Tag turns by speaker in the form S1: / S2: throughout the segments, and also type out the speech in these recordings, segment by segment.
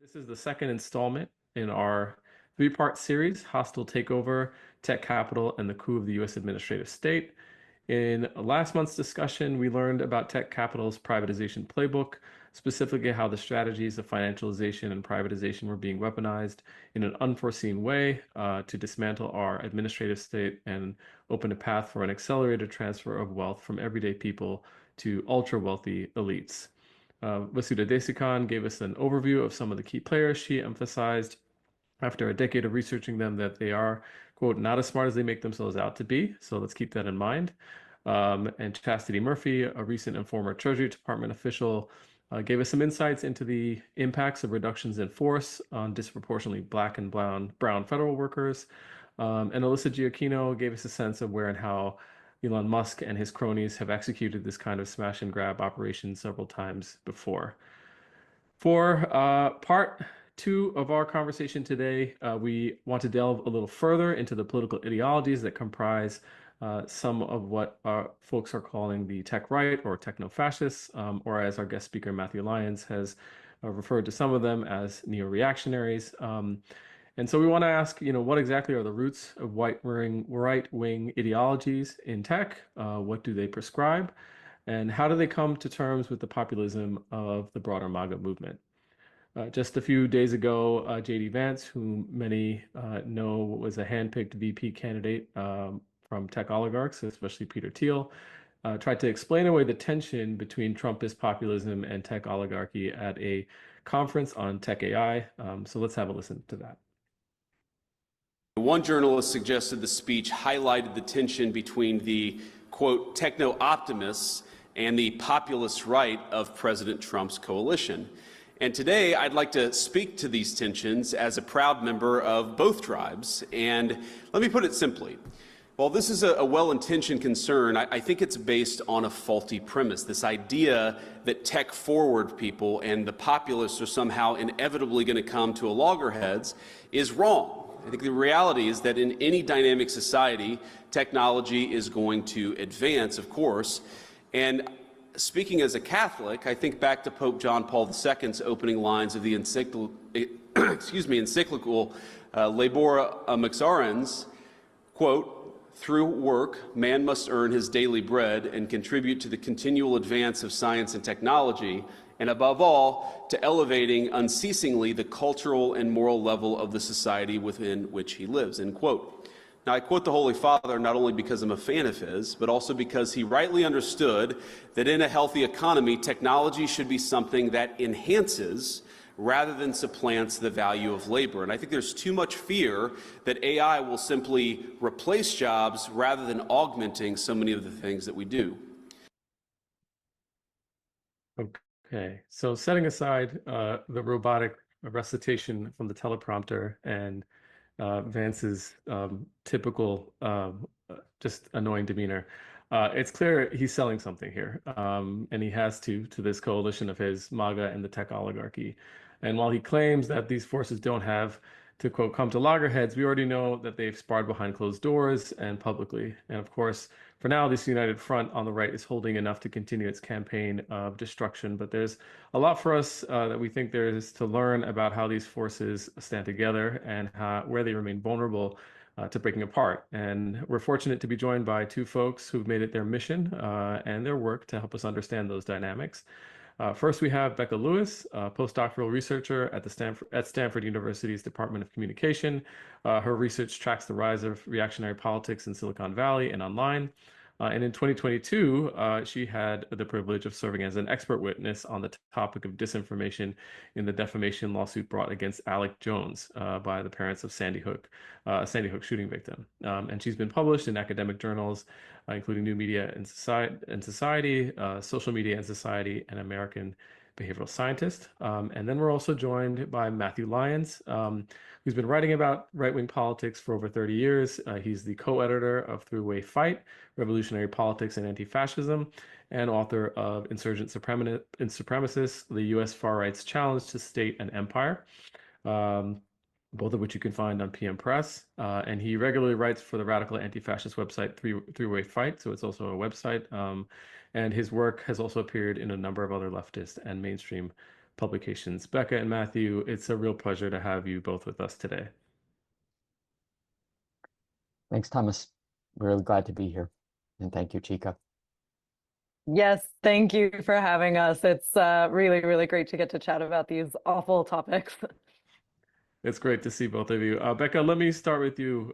S1: This is the second installment in our three-part series, Hostile Takeover, Tech Capital, and the Coup of the U.S. Administrative State. In last month's discussion, we learned about Tech Capital's privatization playbook, specifically how the strategies of financialization and privatization were being weaponized in an unforeseen way to dismantle our administrative state and open a path for an accelerated transfer of wealth from everyday people to ultra-wealthy elites. Vasudha Desikan gave us an overview of some of the key players. She emphasized, after a decade of researching them, that they are, quote, not as smart as they make themselves out to be. So let's keep that in mind. And Chastity Murphy, a recent and former Treasury Department official, gave us some insights into the impacts of reductions in force on disproportionately Black and brown federal workers. And Alyssa Giacchino gave us a sense of where and how Elon Musk and his cronies have executed this kind of smash and grab operation several times before. For part two of our conversation today, we want to delve a little further into the political ideologies that comprise some of what folks are calling the tech right or techno-fascists, or as our guest speaker Matthew Lyons has referred to some of them as neo-reactionaries. And so we want to ask, what exactly are the roots of right-wing ideologies in tech? What do they prescribe? And how do they come to terms with the populism of the broader MAGA movement? Just a few days ago, J.D. Vance, whom many know was a handpicked VP candidate from tech oligarchs, especially Peter Thiel, tried to explain away the tension between Trumpist populism and tech oligarchy at a conference on tech AI. So let's have a listen to that.
S2: One journalist suggested the speech highlighted the tension between the, quote, techno-optimists and the populist right of President Trump's coalition. And today I'd like to speak to these tensions as a proud member of both tribes. And let me put it simply. While this is a well-intentioned concern, I think it's based on a faulty premise. This idea that tech-forward people and the populists are somehow inevitably going to come to a loggerheads is wrong. I think the reality is that in any dynamic society, technology is going to advance, of course. And speaking as a Catholic, I think back to Pope John Paul II's opening lines of the encyclical Labora Maxarens, quote, through work, man must earn his daily bread and contribute to the continual advance of science and technology, and above all, to elevating unceasingly the cultural and moral level of the society within which he lives, end quote. Now, I quote the Holy Father not only because I'm a fan of his, but also because he rightly understood that in a healthy economy, technology should be something that enhances rather than supplants the value of labor. And I think there's too much fear that AI will simply replace jobs rather than augmenting so many of the things that we do.
S1: Okay, so setting aside the robotic recitation from the teleprompter and Vance's typical just annoying demeanor, it's clear he's selling something here, and he has to this coalition of his, MAGA and the tech oligarchy. And while he claims that these forces don't have to, quote, come to loggerheads, we already know that they've sparred behind closed doors and publicly. And of course, for now, this united front on the right is holding enough to continue its campaign of destruction. But there's a lot for us that we think there is to learn about how these forces stand together and where they remain vulnerable to breaking apart. And we're fortunate to be joined by two folks who've made it their mission and their work to help us understand those dynamics. First, we have Becca Lewis, a postdoctoral researcher at Stanford University's Department of Communication. Her research tracks the rise of reactionary politics in Silicon Valley and online. And in 2022, she had the privilege of serving as an expert witness on the topic of disinformation in the defamation lawsuit brought against Alec Jones by the parents of Sandy Hook, a Sandy Hook shooting victim. And she's been published in academic journals, including New Media and Society, Social Media and Society, and American Behavioral Scientist. And then we're also joined by Matthew Lyons, who's been writing about right-wing politics for over 30 years. He's the co-editor of Three-Way Fight, Revolutionary Politics and Anti-Fascism, and author of Insurgent Supremacists, the U.S. Far Right's Challenge to State and Empire, both of which you can find on PM Press. And he regularly writes for the radical anti-fascist website Three-Way Fight, so it's also a website. And his work has also appeared in a number of other leftist and mainstream publications. Becca and Matthew, it's a real pleasure to have you both with us today.
S3: Thanks, Thomas. We're really glad to be here. And thank you, Chica.
S4: Yes, thank you for having us. It's really, really great to get to chat about these awful topics.
S1: It's great to see both of you. Becca, let me start with you.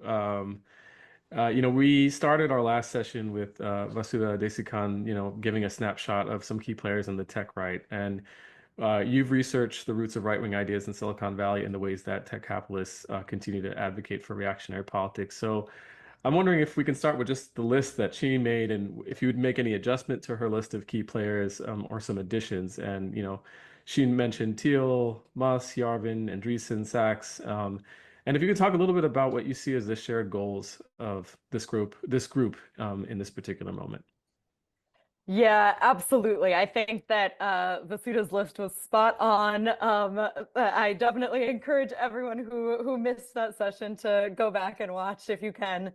S1: We started our last session with Vasudha Desikan, giving a snapshot of some key players in the tech right. And you've researched the roots of right-wing ideas in Silicon Valley and the ways that tech capitalists continue to advocate for reactionary politics. So I'm wondering if we can start with just the list that she made, and if you would make any adjustment to her list of key players, or some additions. And she mentioned Thiel, Musk, Yarvin, Andreessen, Sachs. And if you could talk a little bit about what you see as the shared goals of this group in this particular moment.
S4: Yeah, absolutely. I think that Vasudha's list was spot on. I definitely encourage everyone who missed that session to go back and watch if you can.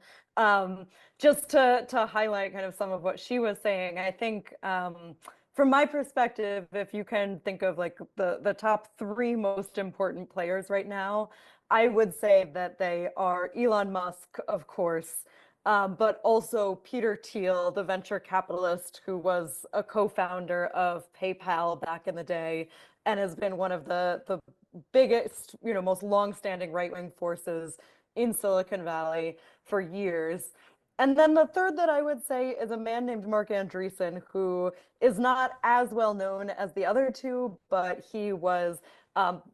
S4: Just to highlight kind of some of what she was saying, I think from my perspective, if you can think of like the top three most important players right now, I would say that they are Elon Musk, of course. But also Peter Thiel, the venture capitalist who was a co-founder of PayPal back in the day and has been one of the biggest, most long-standing right-wing forces in Silicon Valley for years. And then the third that I would say is a man named Mark Andreessen, who is not as well known as the other two, but he was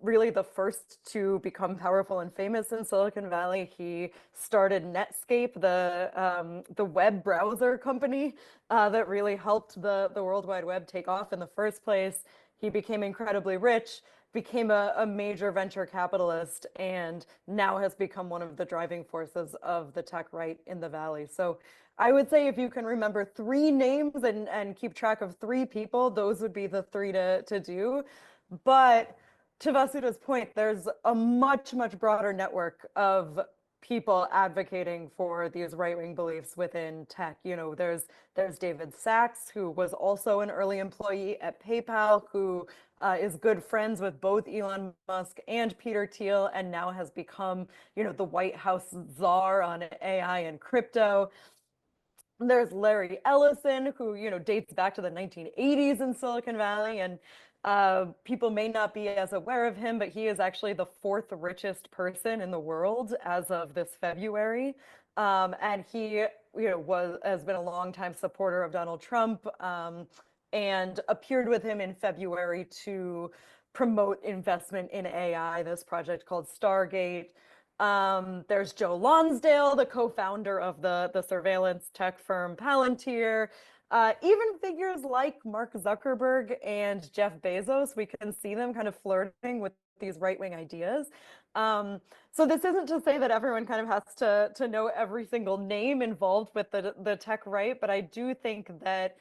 S4: really the first to become powerful and famous in Silicon Valley. He started Netscape, the web browser company that really helped the World Wide Web take off in the first place. He became incredibly rich, became a major venture capitalist, and now has become one of the driving forces of the tech right in the Valley. So I would say if you can remember three names and keep track of three people, those would be the three to do. But to Vasudha's point, there's a much, much broader network of people advocating for these right-wing beliefs within tech. There's David Sachs, who was also an early employee at PayPal, who is good friends with both Elon Musk and Peter Thiel, and now has become, the White House czar on AI and crypto. There's Larry Ellison, who, dates back to the 1980s in Silicon Valley, and people may not be as aware of him, but he is actually the fourth richest person in the world as of this February. And he, has been a longtime supporter of Donald Trump, and appeared with him in February to promote investment in AI, this project called Stargate. There's Joe Lonsdale, the co-founder of the surveillance tech firm Palantir. Even figures like Mark Zuckerberg and Jeff Bezos, we can see them kind of flirting with these right-wing ideas. So this isn't to say that everyone kind of has to know every single name involved with the tech right, but I do think that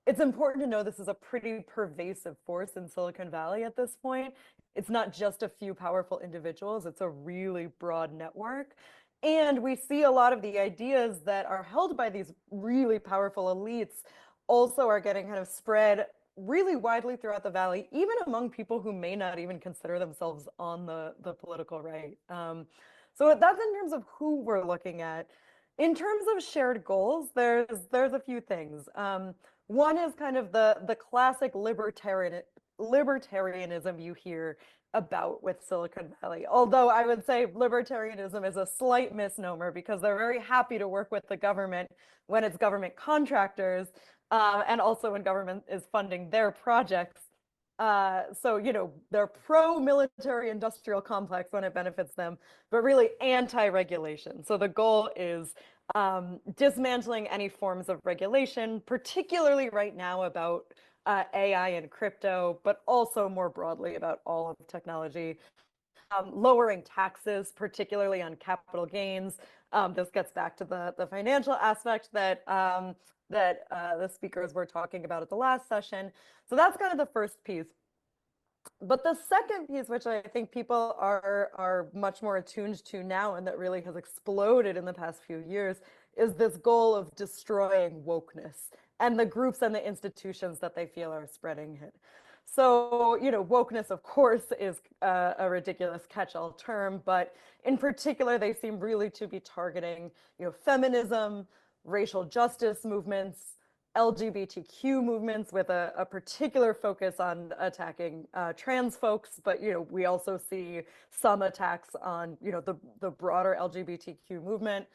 S4: it's important to know this is a pretty pervasive force in Silicon Valley at this point. It's not just a few powerful individuals, it's a really broad network. And we see a lot of the ideas that are held by these really powerful elites also are getting kind of spread really widely throughout the Valley, even among people who may not even consider themselves on the political right. So that's in terms of who we're looking at. In terms of shared goals, there's a few things. One is kind of the classic libertarianism you hear about with Silicon Valley. Although I would say libertarianism is a slight misnomer because they're very happy to work with the government when it's government contractors, and also when government is funding their projects. So, they're pro-military industrial complex when it benefits them, but really anti-regulation. So the goal is dismantling any forms of regulation, particularly right now about AI and crypto, but also more broadly about all of technology. Lowering taxes, particularly on capital gains. This gets back to the financial aspect that the speakers were talking about at the last session. So that's kind of the first piece. But the second piece, which I think people are much more attuned to now and that really has exploded in the past few years, is this goal of destroying wokeness and the groups and the institutions that they feel are spreading it. So, wokeness, of course, is a ridiculous catch-all term, but in particular, they seem really to be targeting, feminism, racial justice movements, LGBTQ movements with a particular focus on attacking trans folks. But, we also see some attacks on, the broader LGBTQ movement.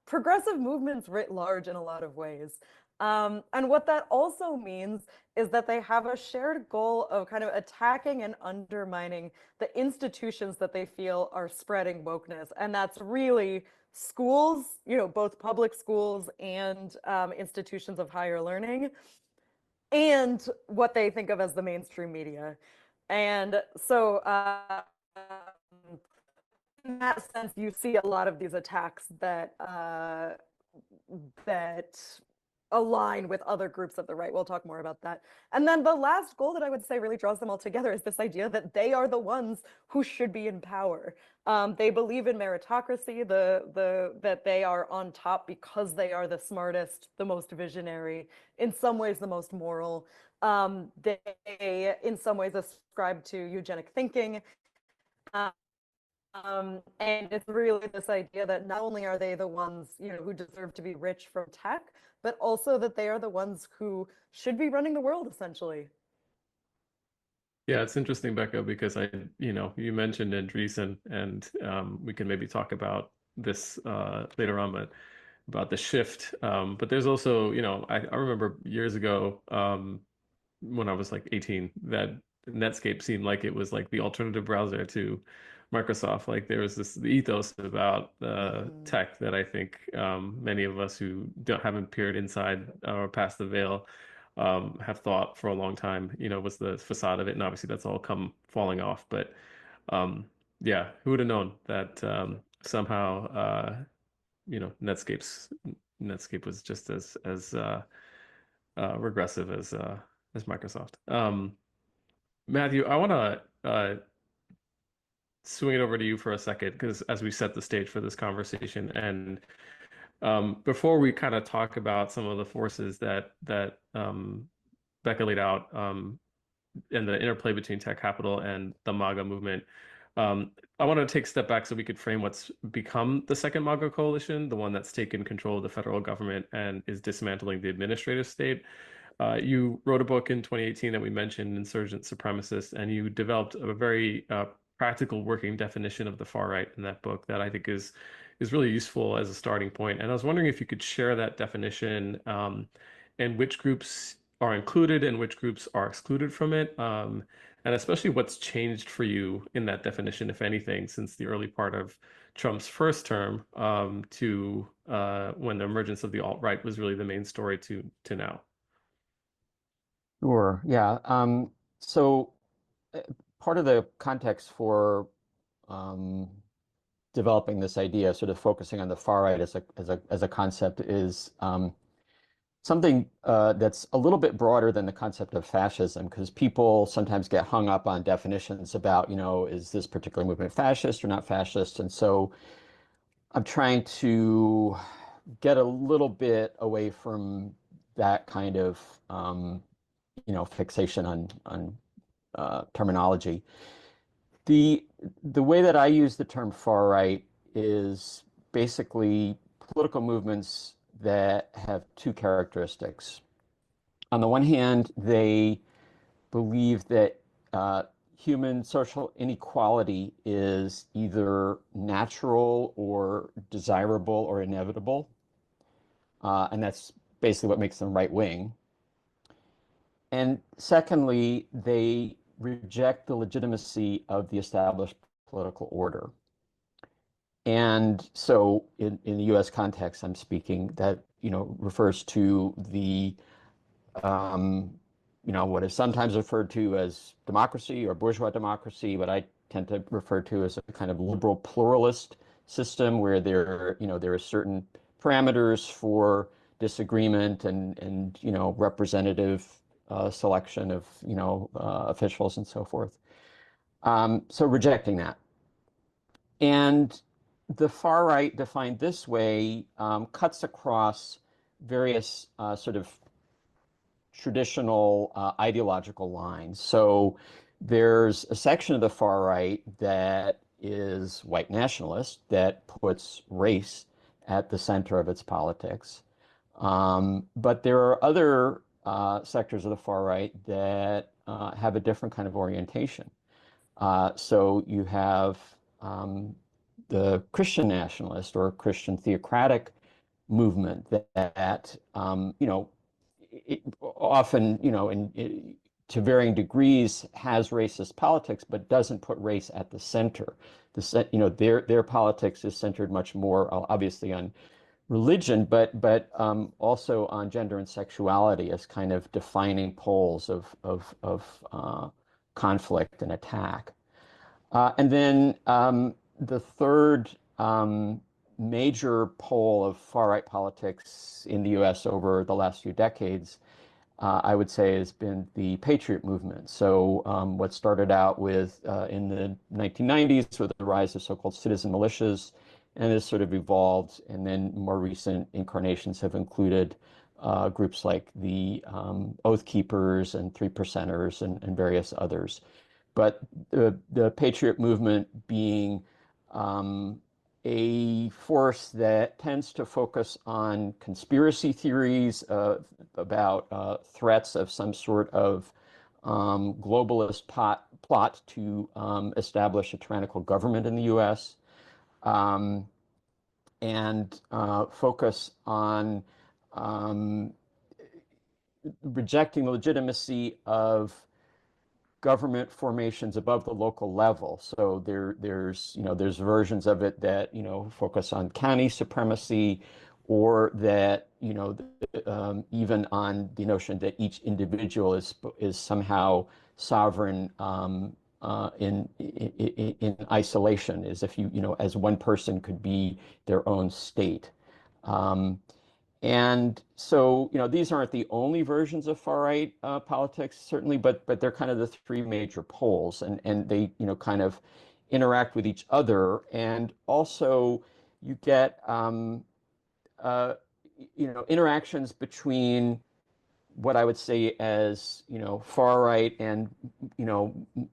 S4: Progressive movements writ large in a lot of ways. And what that also means is that they have a shared goal of kind of attacking and undermining the institutions that they feel are spreading wokeness. And that's really schools, both public schools and institutions of higher learning, and what they think of as the mainstream media. And so, in that sense, you see a lot of these attacks that that align with other groups of the right. We'll talk more about that. And then the last goal that I would say really draws them all together is this idea that they are the ones who should be in power. They believe in meritocracy, that they are on top because they are the smartest, the most visionary, in some ways the most moral. They, in some ways, ascribe to eugenic thinking. And it's really this idea that not only are they the ones, who deserve to be rich from tech, but also that they are the ones who should be running the world, essentially.
S1: Yeah, it's interesting, Becca, because you mentioned Andreessen, and we can maybe talk about this later on, but about the shift. But there's also, I remember years ago, when I was like 18, that Netscape seemed like it was like the alternative browser to Microsoft. Like there was this ethos about tech that I think many of us who haven't peered inside or past the veil have thought for a long time, was the facade of it. And obviously that's all come falling off. But yeah, who would have known that somehow Netscape was just as regressive as Microsoft. Matthew, I want to swing it over to you for a second, because as we set the stage for this conversation, and before we kind of talk about some of the forces that Becca laid out, and the interplay between tech capital and the MAGA movement, I want to take a step back so we could frame what's become the second MAGA coalition, the one that's taken control of the federal government and is dismantling the administrative state. You wrote a book in 2018 that we mentioned, Insurgent Supremacists, and you developed a very practical working definition of the far right in that book that I think is really useful as a starting point. And I was wondering if you could share that definition, and which groups are included and which groups are excluded from it, and especially what's changed for you in that definition, if anything, since the early part of Trump's first term, to when the emergence of the alt-right was really the main story to now.
S3: Sure. Yeah. So part of the context for developing this idea, sort of focusing on the far right as a concept, is something that's a little bit broader than the concept of fascism, because people sometimes get hung up on definitions about, is this particular movement fascist or not fascist? And so I'm trying to get a little bit away from that kind of fixation on terminology. The way that I use the term far right is basically political movements that have two characteristics. On the one hand, they believe that human social inequality is either natural or desirable or inevitable. And that's basically what makes them right wing. And secondly, they reject the legitimacy of the established political order. And so in the US context, I'm speaking, that, refers to the, what is sometimes referred to as democracy or bourgeois democracy, but I tend to refer to as a kind of liberal pluralist system where there are certain parameters for disagreement and representative selection of, officials and so forth. So rejecting that. And the far right, defined this way, cuts across various sort of traditional ideological lines. So there's a section of the far right that is white nationalist, that puts race at the center of its politics. But there are other sectors of the far right that have a different kind of orientation. So you have the Christian nationalist or Christian theocratic movement that often, to varying degrees, has racist politics, but doesn't put race at the center. Their politics is centered much more, obviously, on religion, but also on gender and sexuality as kind of defining poles of conflict and attack. And then the third major pole of far-right politics in the US over the last few decades, I would say, has been the patriot movement. So what started out with in the 1990s with the rise of so-called citizen militias, and has sort of evolved, and then more recent incarnations have included groups like the Oath Keepers and Three Percenters and various others. But the patriot movement being a force that tends to focus on conspiracy theories about threats of some sort of globalist plot to establish a tyrannical government in the US, and focus on rejecting the legitimacy of government formations above the local level. So there's versions of it that focus on county supremacy, or that even on the notion that each individual is somehow sovereign in isolation, as if as one person could be their own state. And so, these aren't the only versions of far-right politics, certainly, but they're kind of the three major poles, and they, kind of interact with each other. And also, you get, interactions between what I would say as, far right and,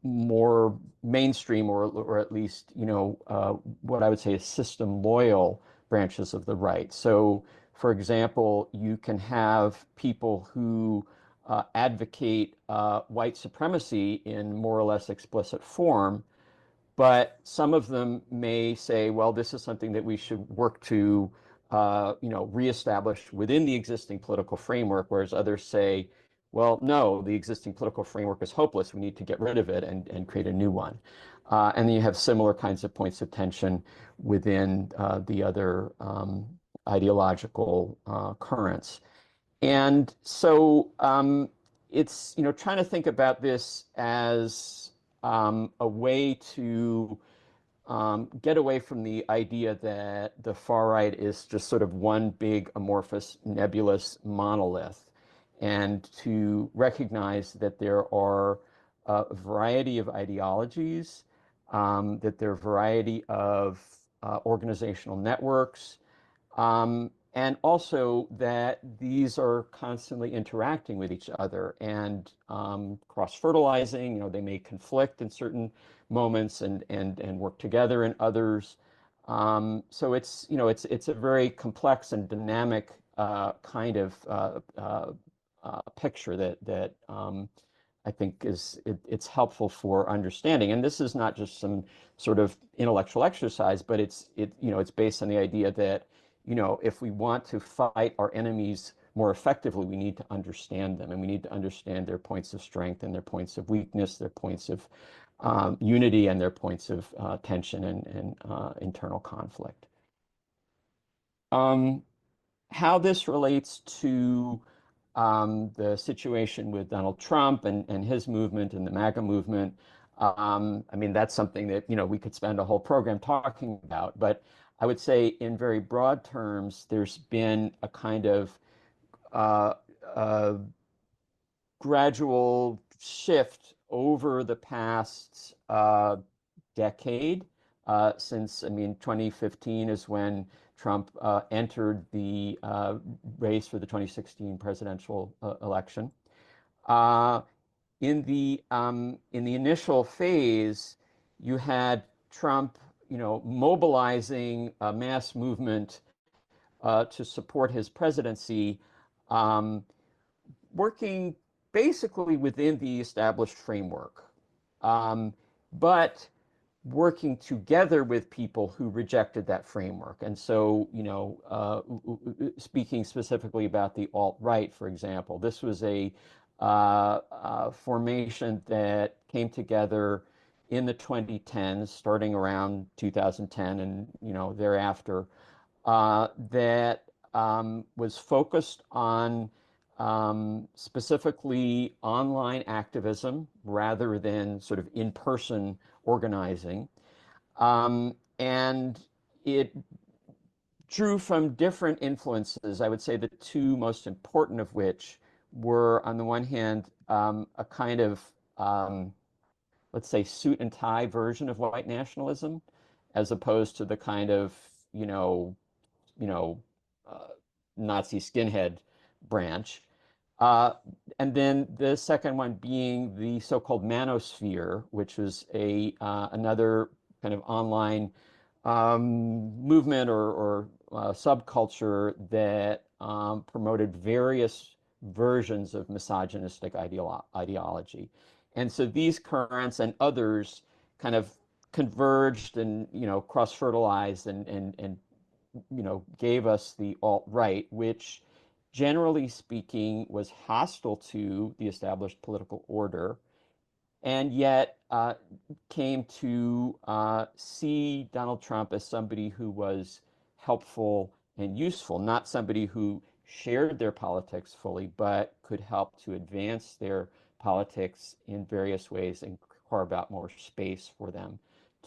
S3: more mainstream, or at least, what I would say is system loyal branches of the right. So, for example, you can have people who advocate white supremacy in more or less explicit form, but some of them may say, well, this is something that we should work to reestablish within the existing political framework, whereas others say, well, no, the existing political framework is hopeless. We need to get rid of it and create a new one. And then you have similar kinds of points of tension within the other ideological currents. And so it's, trying to think about this as a way to get away from the idea that the far right is just sort of one big amorphous nebulous monolith, and to recognize that there are a variety of ideologies, that there are a variety of organizational networks, and also that these are constantly interacting with each other and cross-fertilizing. They may conflict in certain moments and work together in others. So it's a very complex and dynamic kind of picture that I think it's helpful for understanding. And this is not just some sort of intellectual exercise, but it's based on the idea that if we want to fight our enemies more effectively, we need to understand them, and we need to understand their points of strength and their points of weakness, their points of unity, and their points of tension and internal conflict. How this relates to the situation with Donald Trump and his movement and the MAGA movement, I mean, that's something that we could spend a whole program talking about. But I would say, in very broad terms, there's been a kind of gradual shift over the past decade, since, 2015 is when Trump entered the race for the 2016 presidential election. Uh, in the initial phase, you had Trump, mobilizing a mass movement to support his presidency, um, working basically within the established framework, um, but working together with people who rejected that framework. And so, speaking specifically about the alt-right, for example, this was a formation that came together in the 2010s, starting around 2010 and thereafter, that was focused on specifically online activism rather than sort of in-person organizing. And it drew from different influences. I would say the two most important of which were, on the one hand, a kind of, let's say, suit and tie version of white nationalism, as opposed to the kind of, you know, uh, Nazi skinhead branch. Uh, and then the second one being the so-called manosphere, which was another kind of online movement or subculture that promoted various versions of misogynistic ideology. And so these currents and others kind of converged and cross-fertilized and gave us the alt-right, which generally speaking was hostile to the established political order, and yet came to see Donald Trump as somebody who was helpful and useful, not somebody who shared their politics fully, but could help to advance their politics in various ways and carve out more space for them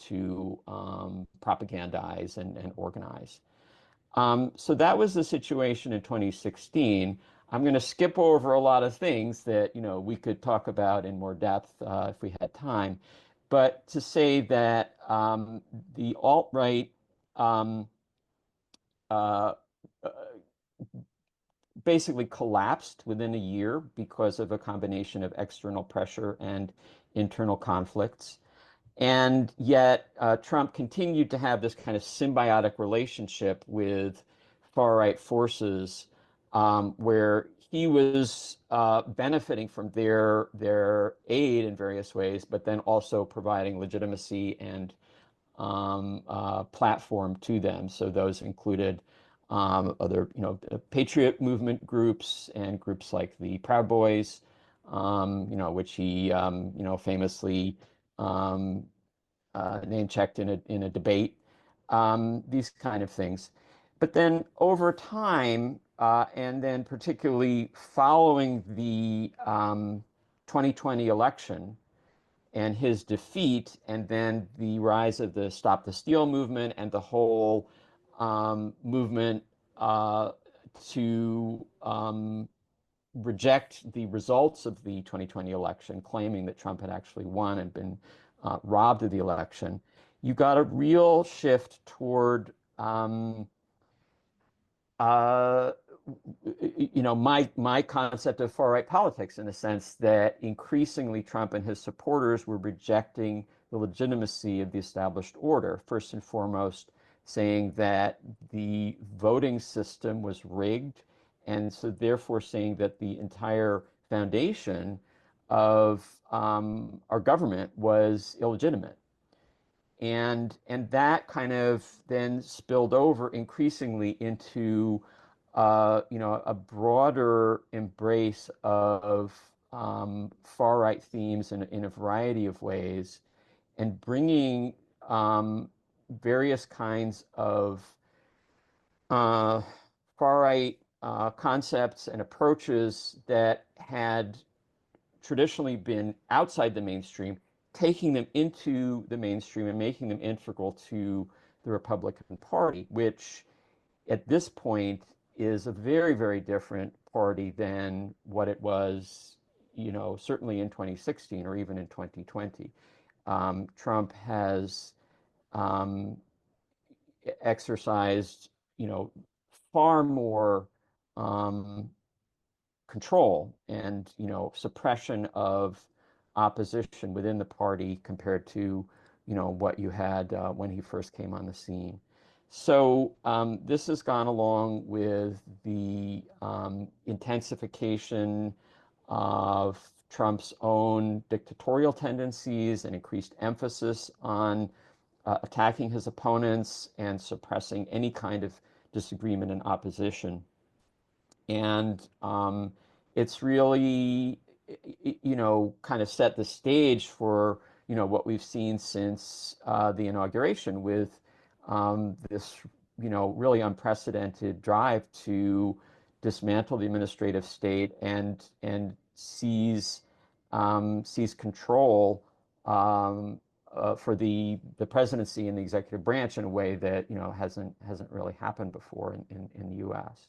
S3: to propagandize and organize. So that was the situation in 2016. I'm going to skip over a lot of things that we could talk about in more depth if we had time, but to say that the alt-right um, uh, uh, basically collapsed within a year because of a combination of external pressure and internal conflicts. And yet, Trump continued to have this kind of symbiotic relationship with far-right forces, where he was benefiting from their aid in various ways, but then also providing legitimacy and platform to them. So those included other, patriot movement groups and groups like the Proud Boys, which he, famously um, name checked in a debate, these kind of things. But then over time, and then particularly following the 2020 election and his defeat, and then the rise of the Stop the Steal movement and the whole movement to reject the results of the 2020 election, claiming that Trump had actually won and been robbed of the election, you got a real shift toward uh, my concept of far-right politics, in the sense that increasingly Trump and his supporters were rejecting the legitimacy of the established order, first and foremost saying that the voting system was rigged, and so therefore saying that the entire foundation of our government was illegitimate. And that kind of then spilled over increasingly into a broader embrace of far-right themes in a variety of ways, and bringing various kinds of uh, far-right concepts and approaches that had traditionally been outside the mainstream, taking them into the mainstream and making them integral to the Republican Party, which at this point is a very, very different party than what it was, certainly in 2016 or even in 2020. Trump has um, exercised, far more, um, control and, suppression of opposition within the party compared to, what you had when he first came on the scene. So this has gone along with the intensification of Trump's own dictatorial tendencies and increased emphasis on attacking his opponents and suppressing any kind of disagreement and opposition. And it's really, kind of set the stage for, what we've seen since the inauguration with this, really unprecedented drive to dismantle the administrative state and seize control for the presidency and the executive branch in a way that hasn't really happened before in the U.S.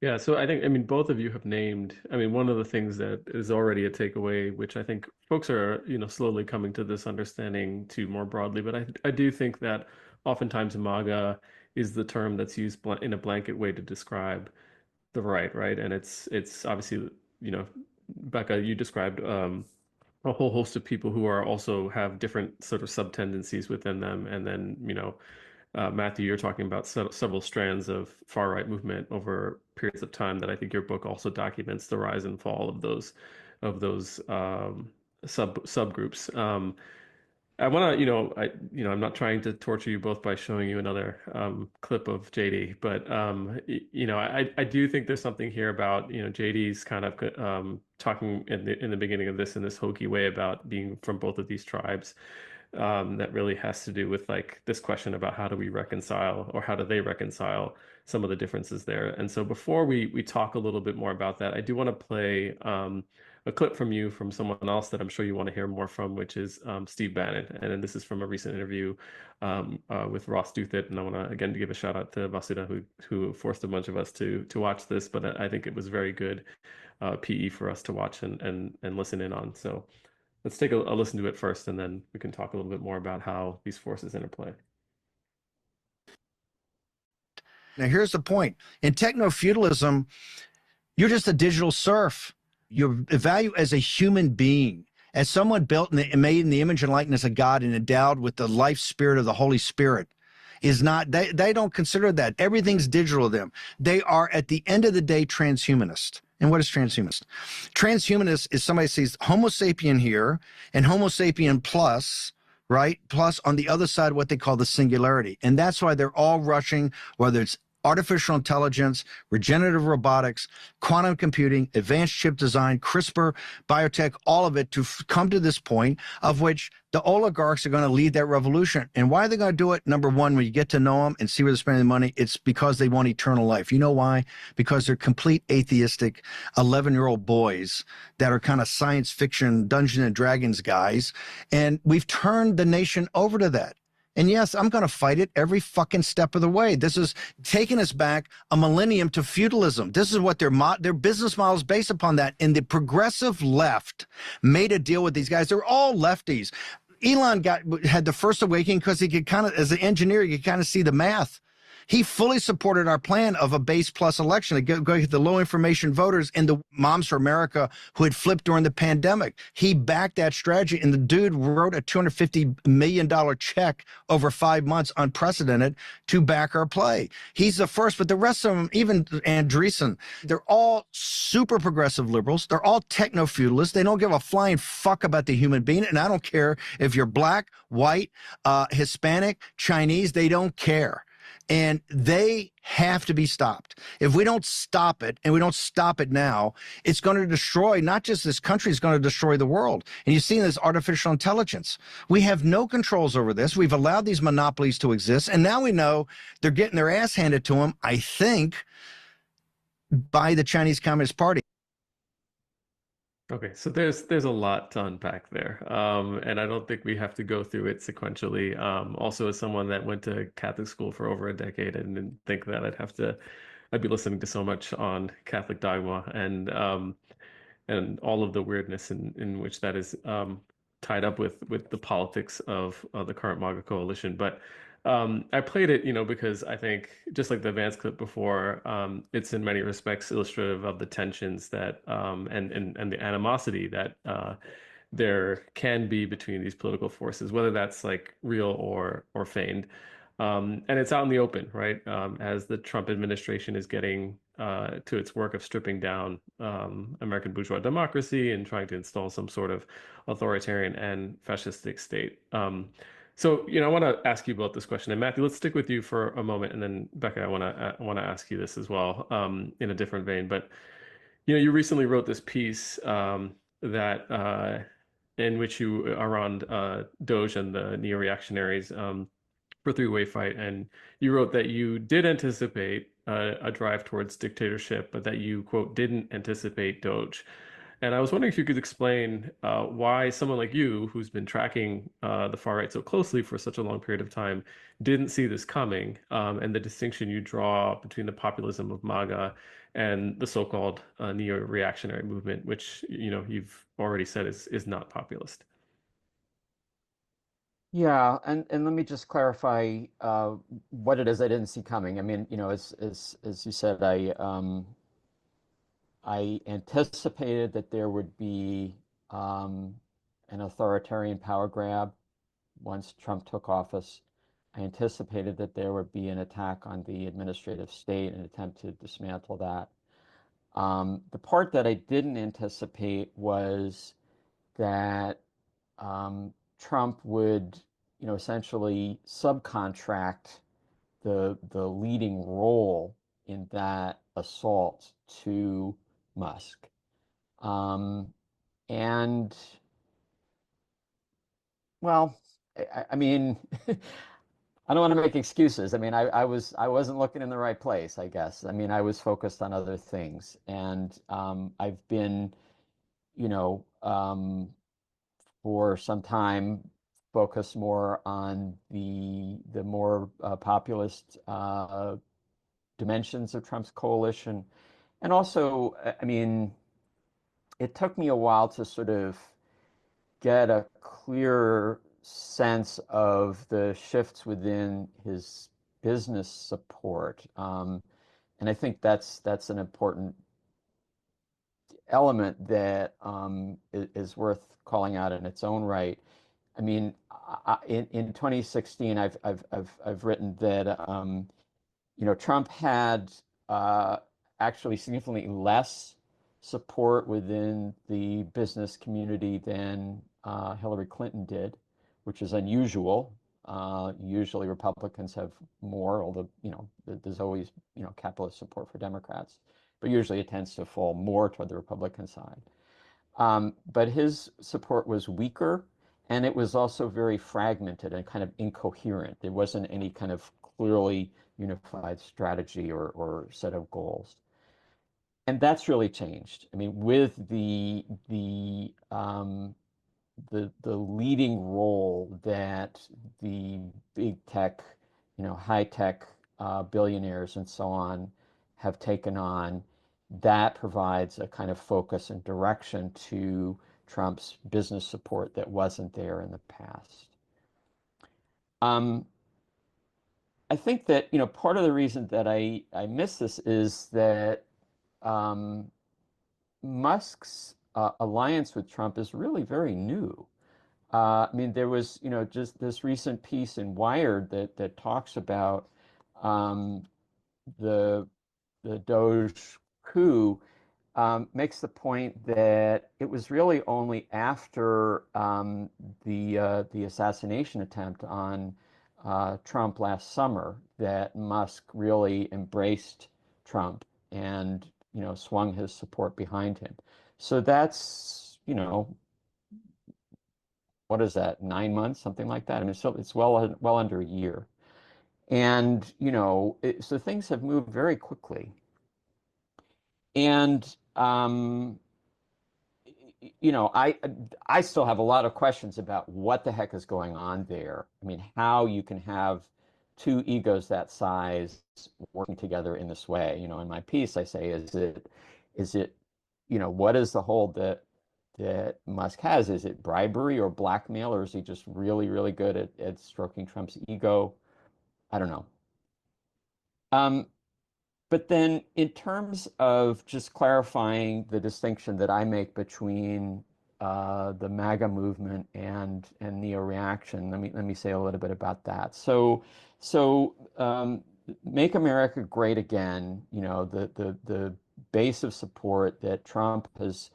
S1: Yeah, so I mean, both of you have named, one of the things that is already a takeaway, which I think folks are, slowly coming to this understanding too more broadly, but I do think that oftentimes MAGA is the term that's used in a blanket way to describe the right? And it's obviously, Becca, you described a whole host of people who are also have different sort of sub-tendencies within them, and then, Matthew, you're talking about several strands of far-right movement over periods of time that I think your book also documents the rise and fall of those subgroups. I want to, I'm not trying to torture you both by showing you another clip of JD, but I do think there's something here about, JD's kind of talking in the beginning of this in this hokey way about being from both of these tribes. That really has to do with like this question about how do we reconcile, or how do they reconcile some of the differences there. And so before we talk a little bit more about that, I do want to play a clip from you from someone else that I'm sure you want to hear more from, which is Steve Bannon. And then this is from a recent interview with Ross Douthat. And I want to again to give a shout out to Vasudha who forced a bunch of us to watch this, but I think it was very good PE for us to watch and listen in on. So let's take a listen to it first, and then we can talk a little bit more about how these forces interplay.
S5: Now, here's the point. In techno-feudalism, you're just a digital serf. You're valued as a human being, as someone built and made in the image and likeness of God and endowed with the life spirit of the Holy Spirit. Is not, they don't consider that. Everything's digital to them. They are, at the end of the day, transhumanist. And what is transhumanist? Transhumanist is somebody sees Homo sapien here and Homo sapien plus, right? Plus on the other side, what they call the singularity. And that's why they're all rushing, whether it's artificial intelligence, regenerative robotics, quantum computing, advanced chip design, CRISPR, biotech, all of it to come to this point of which the oligarchs are going to lead that revolution. And why are they going to do it? Number one, when you get to know them and see where they're spending the money, it's because they want eternal life. You know why? Because they're complete atheistic 11-year-old boys that are kind of science fiction, Dungeons and Dragons guys. And we've turned the nation over to that. And yes, I'm going to fight it every fucking step of the way. This is taking us back a millennium to feudalism. This is what their business model is based upon that. And the progressive left made a deal with these guys. They're all lefties. Elon had the first awakening because he could kind of, as an engineer, you could kind of see the math. He fully supported our plan of a base plus election to go get the low information voters and the Moms for America who had flipped during the pandemic. He backed that strategy, and the dude wrote a $250 million check over 5 months, unprecedented, to back our play. He's the first, but the rest of them, even Andreessen, they're all super progressive liberals. They're all techno-feudalists. They don't give a flying fuck about the human being, and I don't care if you're black, white, Hispanic, Chinese, they don't care. And they have to be stopped. If we don't stop it, and we don't stop it now, it's going to destroy, not just this country, it's going to destroy the world. And you've seen this artificial intelligence. We have no controls over this. We've allowed these monopolies to exist. And now we know they're getting their ass handed to them, I think, by the Chinese Communist Party.
S1: Okay, so there's a lot to unpack there, and I don't think we have to go through it sequentially. Also, as someone that went to Catholic school for over a decade and didn't think that I'd be listening to so much on Catholic dogma and all of the weirdness in which that is tied up with the politics of the current MAGA coalition. But I played it, because I think just like the Vance clip before, it's in many respects illustrative of the tensions that and the animosity that there can be between these political forces, whether that's like real or feigned. And it's out in the open, right? As the Trump administration is getting to its work of stripping down American bourgeois democracy and trying to install some sort of authoritarian and fascistic state. So, I want to ask you about this question. And Matthew, let's stick with you for a moment, and then Becca, I want to ask you this as well, in a different vein. But you recently wrote this piece that in which you around Doge and the neo-reactionaries for three-way fight, and you wrote that you did anticipate a drive towards dictatorship, but that you, quote, didn't anticipate Doge. And I was wondering if you could explain why someone like you, who's been tracking the far right so closely for such a long period of time, didn't see this coming, and the distinction you draw between the populism of MAGA and the so-called neo-reactionary movement, which you've already said is not populist.
S3: Yeah, and let me just clarify what it is I didn't see coming. I mean, as you said, I anticipated that there would be an authoritarian power grab once Trump took office. I anticipated that there would be an attack on the administrative state, an attempt to dismantle that. The part that I didn't anticipate was that Trump would, essentially subcontract the leading role in that assault to Musk. And well, I mean, I don't want to make excuses. I mean, I wasn't looking in the right place, I guess. I mean, I was focused on other things, and I've been, you know, for some time focused more on the more populist dimensions of Trump's coalition, and also, I mean, it took me a while to sort of get a clear sense of the shifts within his business support. And I think that's an important element that is worth calling out in its own right. I mean, in 2016, I've written that Trump had actually significantly less support within the business community than Hillary Clinton did, which is unusual. Usually Republicans have more, although, there's always, capitalist support for Democrats, but usually it tends to fall more toward the Republican side. But his support was weaker, and it was also very fragmented and kind of incoherent. There wasn't any kind of clearly unified strategy or set of goals. And that's really changed. I mean, with the leading role that the big tech, high tech billionaires and so on have taken on, that provides a kind of focus and direction to Trump's business support that wasn't there in the past. I think that, part of the reason that I miss this is that Musk's alliance with Trump is really very new. I mean, there was, just this recent piece in Wired that talks about the Doge coup, makes the point that it was really only after the assassination attempt on Trump last summer that Musk really embraced Trump and swung his support behind him. So that's what is that, 9 months, something like that? I mean, so it's well under a year, and so things have moved very quickly, and I still have a lot of questions about what the heck is going on there. I mean, how you can have two egos that size working together in this way. In my piece, I say, is it, what is the hold that Musk has? Is it bribery or blackmail, or is he just really, really good at stroking Trump's ego? I don't know. But then in terms of just clarifying the distinction that I make between the MAGA movement and neo-reaction, let me say a little bit about that. So Make America Great Again, the base of support that Trump has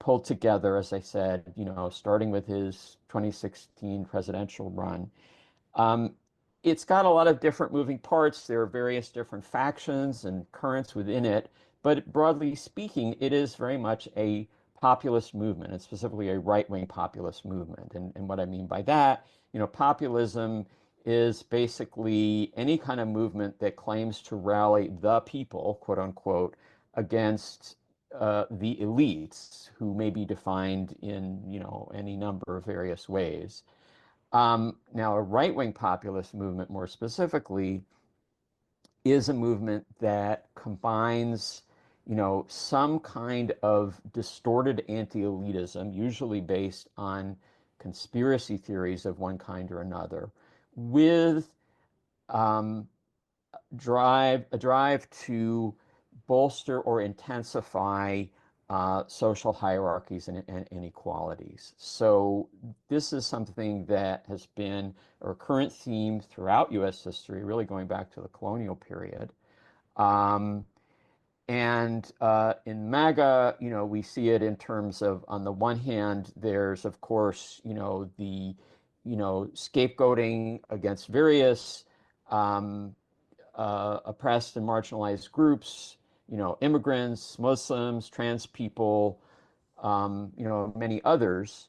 S3: pulled together, as I said, starting with his 2016 presidential run. Um, it's got a lot of different moving parts. There are various different factions and currents within it, but broadly speaking, it is very much a populist movement, and specifically a right-wing populist movement. And what I mean by that, populism is basically any kind of movement that claims to rally the people, quote unquote, against the elites, who may be defined in any number of various ways. Now, a right-wing populist movement, more specifically, is a movement that combines, some kind of distorted anti-elitism, usually based on conspiracy theories of one kind or another, with um, a drive to bolster or intensify social hierarchies and inequalities. So this is something that has been a recurrent theme throughout U.S. history, really going back to the colonial period. Um, and in MAGA, we see it in terms of, on the one hand, there's, of course, the, scapegoating against various oppressed and marginalized groups, immigrants, Muslims, trans people, many others.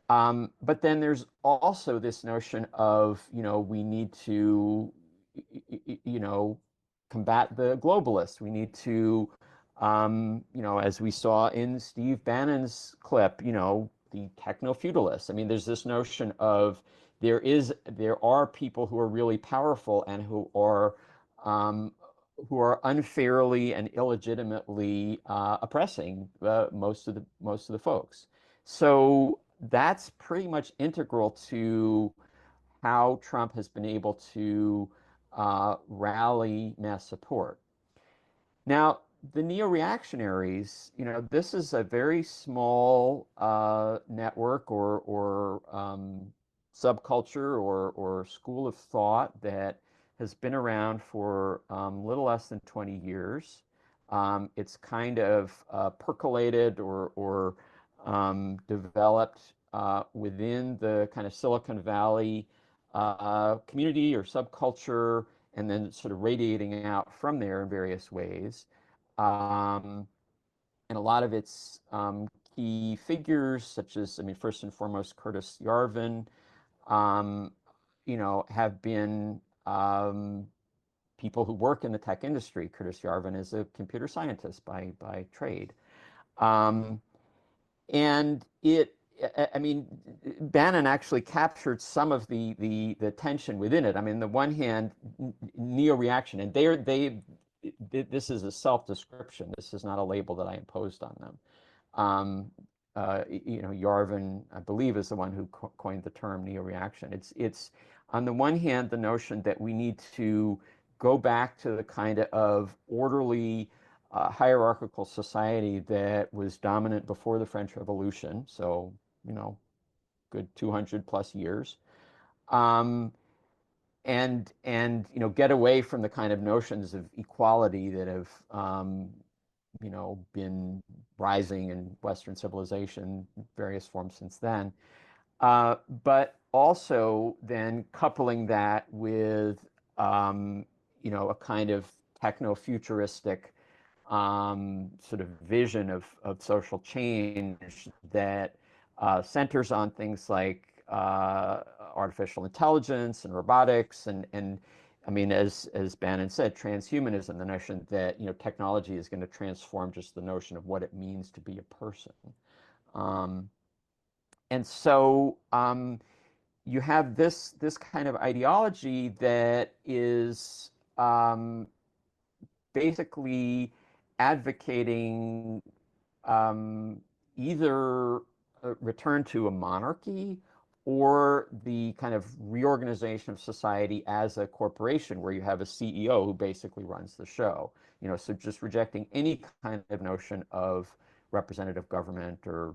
S3: But then there's also this notion of, we need to, combat the globalists. We need to, as we saw in Steve Bannon's clip, the techno-feudalists. I mean, there's this notion of there are people who are really powerful and um, who are unfairly and illegitimately oppressing most of the folks. So that's pretty much integral to how Trump has been able to rally mass support. Now, the neo-reactionaries, this is a very small network or subculture or school of thought that has been around for little less than 20 years. It's kind of percolated or developed within the kind of Silicon Valley community or subculture, and then sort of radiating out from there in various ways. And a lot of its key figures, such as, first and foremost, Curtis Yarvin, have been people who work in the tech industry. Curtis Yarvin is a computer scientist by trade. And Bannon actually captured some of the tension within it. The one hand, neo-reaction, and this is a self-description. This is not a label that I imposed on them. Yarvin, I believe, is the one who coined the term neo-reaction. It's on the one hand the notion that we need to go back to the kind of orderly hierarchical society that was dominant before the French Revolution, so good 200 plus years, and get away from the kind of notions of equality that have been rising in Western civilization in various forms since then, but also then coupling that with a kind of techno-futuristic sort of vision of social change that centers on things like artificial intelligence and robotics and as Bannon said, transhumanism, the notion that technology is going to transform just the notion of what it means to be a person. And so you have this kind of ideology that is basically advocating either a return to a monarchy or the kind of reorganization of society as a corporation where you have a CEO who basically runs the show. So just rejecting any kind of notion of representative government or,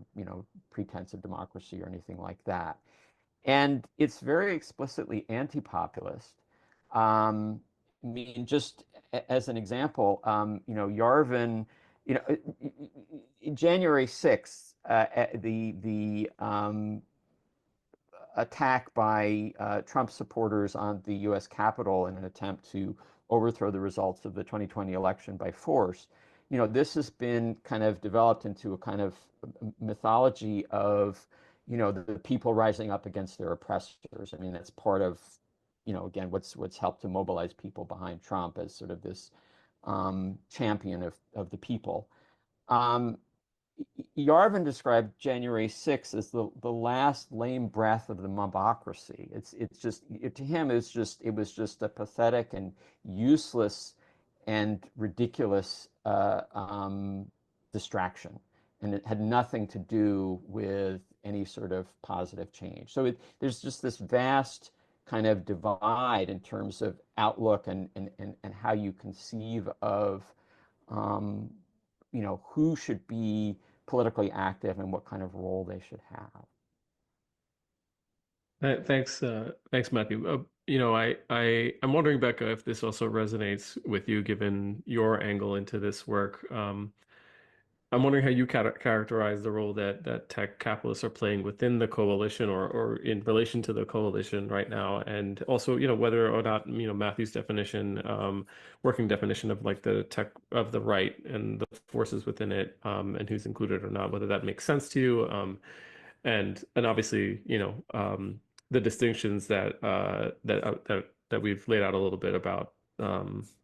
S3: pretense of democracy or anything like that. And it's very explicitly anti-populist. I mean, just as an example, Yarvin, January 6th, the attack by Trump supporters on the U.S. Capitol in an attempt to overthrow the results of the 2020 election by force. This has been kind of developed into a kind of mythology of, the people rising up against their oppressors. I mean, that's part of, again, what's helped to mobilize people behind Trump as sort of this champion of the people. Yarvin described January 6th as the last lame breath of the mobocracy. To him, it was just a pathetic and useless and ridiculous distraction, and it had nothing to do with any sort of positive change. So there's just this vast kind of divide in terms of outlook and how you conceive of who should be politically active and what kind of role they should have.
S1: Thanks, Matthew. I'm wondering, Becca, if this also resonates with you, given your angle into this work. I'm wondering how you characterize the role that tech capitalists are playing within the coalition or in relation to the coalition right now, and also, whether or not, Matthew's definition, working definition of like the tech of the right and the forces within it, and who's included or not, whether that makes sense to you, and obviously, the distinctions that we've laid out a little bit about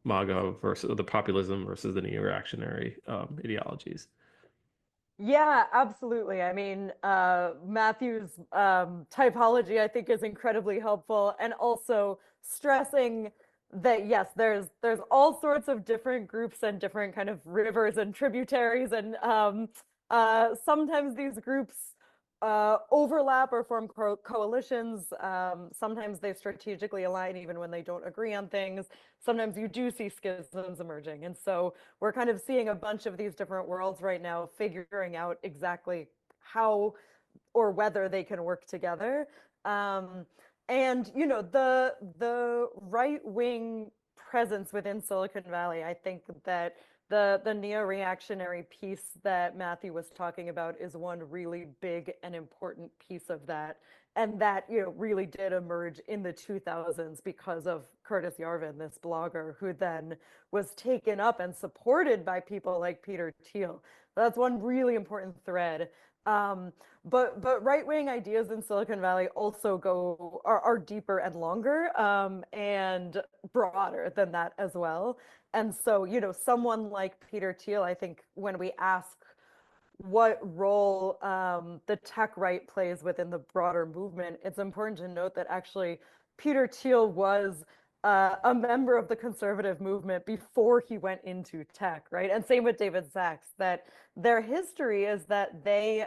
S1: MAGA versus the populism versus the neo-reactionary ideologies.
S4: Yeah, absolutely. I mean, Matthew's typology, I think, is incredibly helpful, and also stressing that yes, there's all sorts of different groups and different kind of rivers and tributaries, and sometimes these groups overlap or form coalitions. Sometimes they strategically align even when they don't agree on things. Sometimes you do see schisms emerging. And so we're kind of seeing a bunch of these different worlds right now, figuring out exactly how or whether they can work together. And the right-wing presence within Silicon Valley, I think that the neo-reactionary piece that Matthew was talking about is one really big and important piece of that. And that, really did emerge in the 2000s because of Curtis Yarvin, this blogger, who then was taken up and supported by people like Peter Thiel. That's one really important thread. But right-wing ideas in Silicon Valley also are deeper and longer, and broader than that as well. And so, someone like Peter Thiel, I think when we ask what role the tech right plays within the broader movement, it's important to note that actually Peter Thiel was a member of the conservative movement before he went into tech, right? And same with David Sachs, that their history is that they,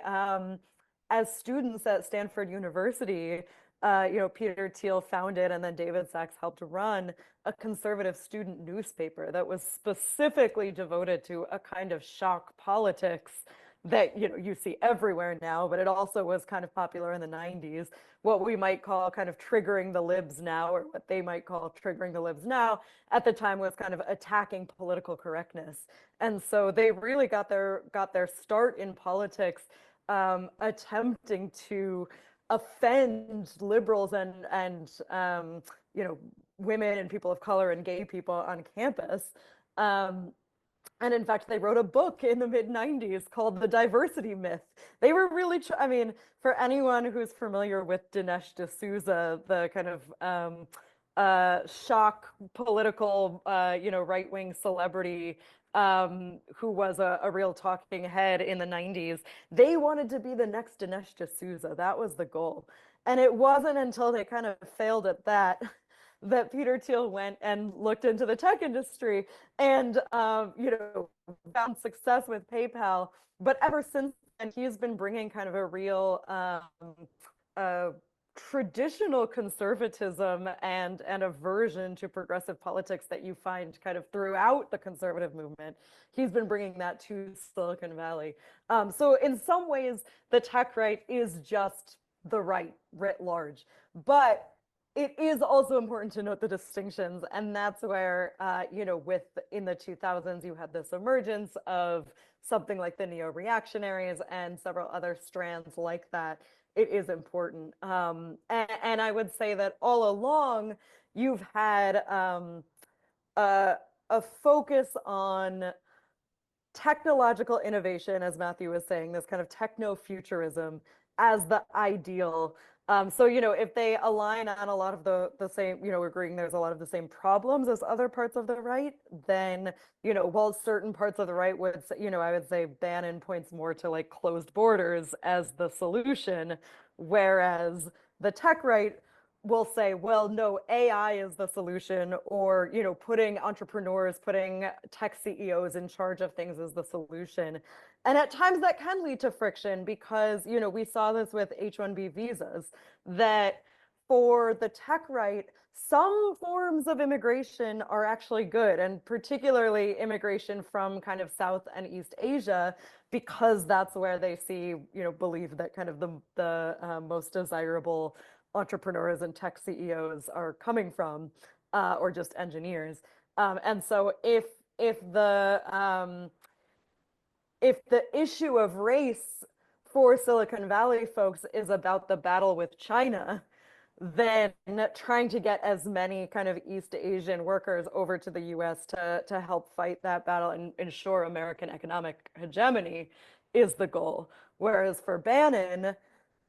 S4: as students at Stanford University, Peter Thiel founded and then David Sachs helped run a conservative student newspaper that was specifically devoted to a kind of shock politics that you see everywhere now, but it also was kind of popular in the 90s, what we might call kind of triggering the libs now, or what they might call triggering the libs now, at the time was kind of attacking political correctness. And so they really got their start in politics, attempting to offend liberals and women and people of color and gay people on campus. And in fact, they wrote a book in the mid-90s called The Diversity Myth. They were really, I mean, for anyone who's familiar with Dinesh D'Souza, the kind of shock political, right-wing celebrity who was a real talking head in the 90s, they wanted to be the next Dinesh D'Souza. That was the goal. And it wasn't until they kind of failed at that that Peter Thiel went and looked into the tech industry and, found success with PayPal. But ever since then, he's been bringing kind of a real traditional conservatism and aversion to progressive politics that you find kind of throughout the conservative movement. He's been bringing that to Silicon Valley. So in some ways, the tech right is just the right writ large, but it is also important to note the distinctions, and that's where in the 2000s you had this emergence of something like the neo-reactionaries and several other strands like that. It is important. And I would say that all along, you've had a focus on technological innovation, as Matthew was saying, this kind of techno-futurism as the ideal. So, if they align on a lot of the same, agreeing there's a lot of the same problems as other parts of the right, then, while certain parts of the right would, I would say Bannon points more to like closed borders as the solution, whereas the tech right will say, well, no, AI is the solution, or, putting entrepreneurs, putting tech CEOs in charge of things is the solution. And at times that can lead to friction because, we saw this with H-1B visas, that for the tech right, some forms of immigration are actually good, and particularly immigration from kind of South and East Asia, because that's where they see, believe that kind of the most desirable entrepreneurs and tech CEOs are coming from, or just engineers. And so if the issue of race for Silicon Valley folks is about the battle with China, then trying to get as many kind of East Asian workers over to the US to help fight that battle and ensure American economic hegemony is the goal. Whereas for Bannon,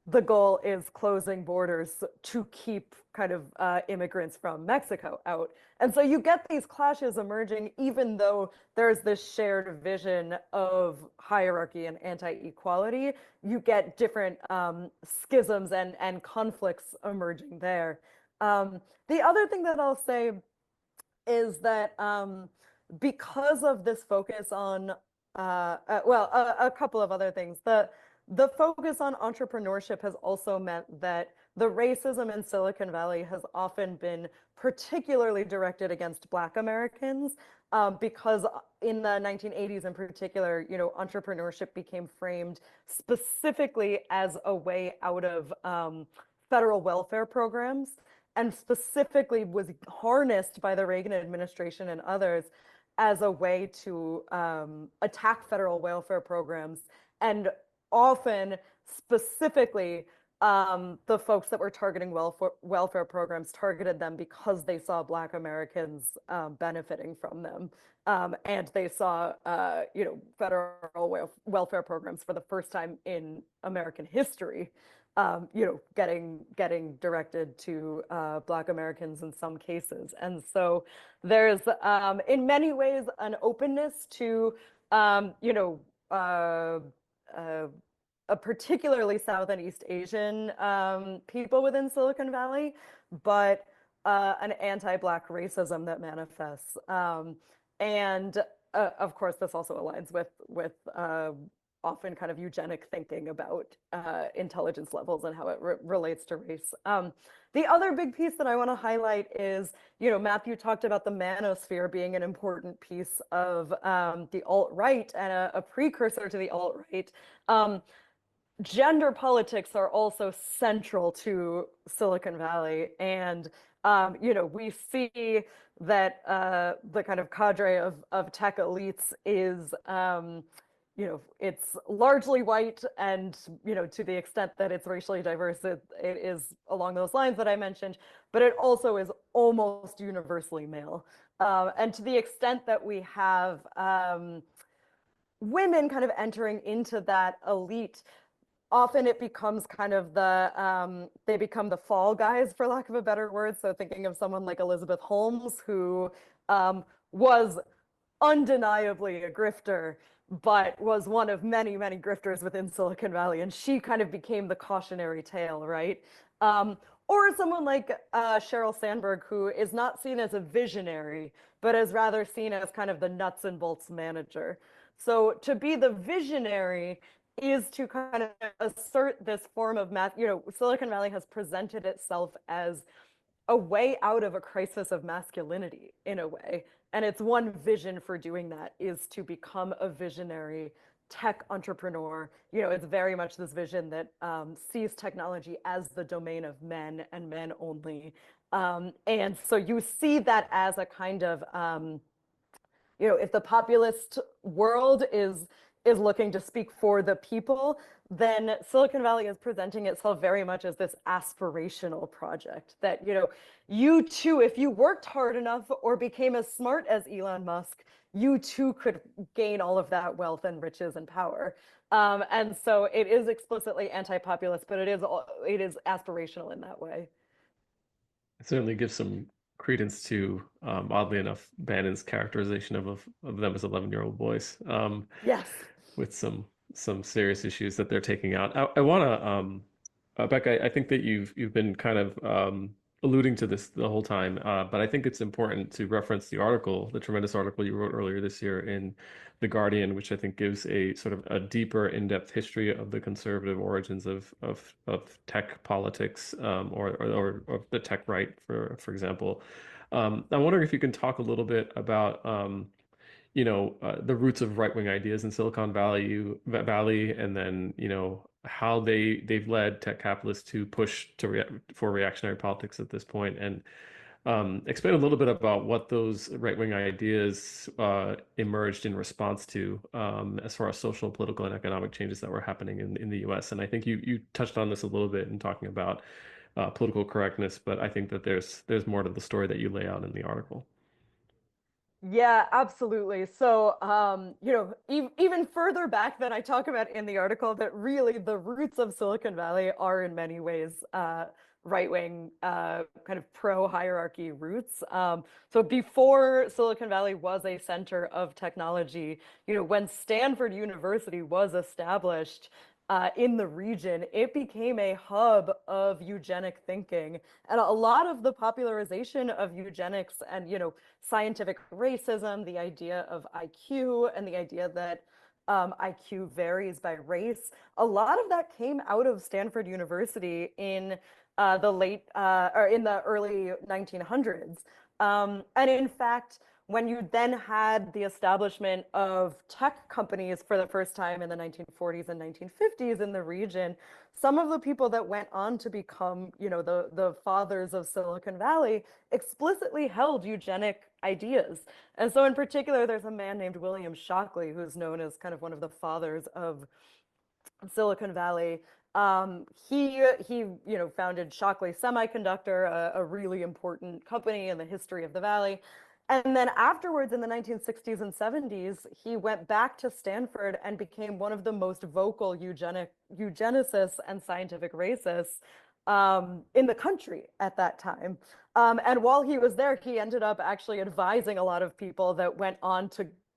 S4: the goal is closing borders to keep kind of immigrants from Mexico out. And so you get these clashes emerging, even though there's this shared vision of hierarchy and anti-equality, you get different schisms and conflicts emerging there. The other thing that I'll say is that because of this focus on, a couple of other things. The focus on entrepreneurship has also meant that the racism in Silicon Valley has often been particularly directed against Black Americans, because in the 1980s in particular, entrepreneurship became framed specifically as a way out of federal welfare programs, and specifically was harnessed by the Reagan administration and others as a way to attack federal welfare programs, and often specifically the folks that were targeting welfare programs targeted them because they saw Black Americans benefiting from them. And they saw, federal welfare programs for the first time in American history, getting directed to Black Americans in some cases. And so there's, in many ways, an openness to, a particularly South and East Asian people within Silicon Valley, but an anti-Black racism that manifests. And of course, this also aligns with often kind of eugenic thinking about intelligence levels and how it relates to race. The other big piece that I want to highlight is, Matthew talked about the manosphere being an important piece of the alt-right and a precursor to the alt-right. Gender politics are also central to Silicon Valley. And, we see that the kind of cadre of tech elites is, it's largely white, and, to the extent that it's racially diverse, it is along those lines that I mentioned, but it also is almost universally male. And to the extent that we have women kind of entering into that elite, often it becomes kind of they become the fall guys, for lack of a better word. So thinking of someone like Elizabeth Holmes, who was undeniably a grifter, but was one of many, many grifters within Silicon Valley. And she kind of became the cautionary tale, right? Or someone like Sheryl Sandberg, who is not seen as a visionary, but is rather seen as kind of the nuts and bolts manager. So to be the visionary is to kind of assert this form of Silicon Valley has presented itself as a way out of a crisis of masculinity in a way. And its one vision for doing that is to become a visionary tech entrepreneur. It's very much this vision that sees technology as the domain of men and men only. And so you see that as a kind of if the populist world is looking to speak for the people, then Silicon Valley is presenting itself very much as this aspirational project that, you too, if you worked hard enough or became as smart as Elon Musk, you too could gain all of that wealth and riches and power. And so it is explicitly anti-populist, but it is aspirational in that way.
S1: It certainly gives some credence to, oddly enough, Bannon's characterization of them as 11-year-old boys,
S4: Yes.
S1: with some serious issues that they're taking out. I want to, Becca, I think that you've been kind of alluding to this the whole time, but I think it's important to reference the article, the tremendous article you wrote earlier this year in The Guardian, which I think gives a sort of a deeper, in-depth history of the conservative origins of tech politics, or the tech right, for example. I'm wondering if you can talk a little bit about the roots of right-wing ideas in Silicon Valley, and then, how they've led tech capitalists to push for reactionary politics at this point, and explain a little bit about what those right-wing ideas emerged in response to, as far as social, political, and economic changes that were happening in the US. And I think you touched on this a little bit in talking about political correctness, but I think that there's more to the story that you lay out in the article.
S4: Yeah, absolutely. So, even further back than I talk about in the article, that really the roots of Silicon Valley are in many ways right-wing, kind of pro-hierarchy roots. So before Silicon Valley was a center of technology, when Stanford University was established, in the region, it became a hub of eugenic thinking. And a lot of the popularization of eugenics and, scientific racism, the idea of IQ, and the idea that IQ varies by race, a lot of that came out of Stanford University in the early 1900s. And in fact, when you then had the establishment of tech companies for the first time in the 1940s and 1950s in the region, some of the people that went on to become, the fathers of Silicon Valley explicitly held eugenic ideas. And so in particular, there's a man named William Shockley, who's known as kind of one of the fathers of Silicon Valley. He founded Shockley Semiconductor, a really important company in the history of the Valley. And then afterwards, in the 1960s and 70s, he went back to Stanford and became one of the most vocal eugenicists and scientific racists in the country at that time. And while he was there, he ended up actually advising a lot of people that went on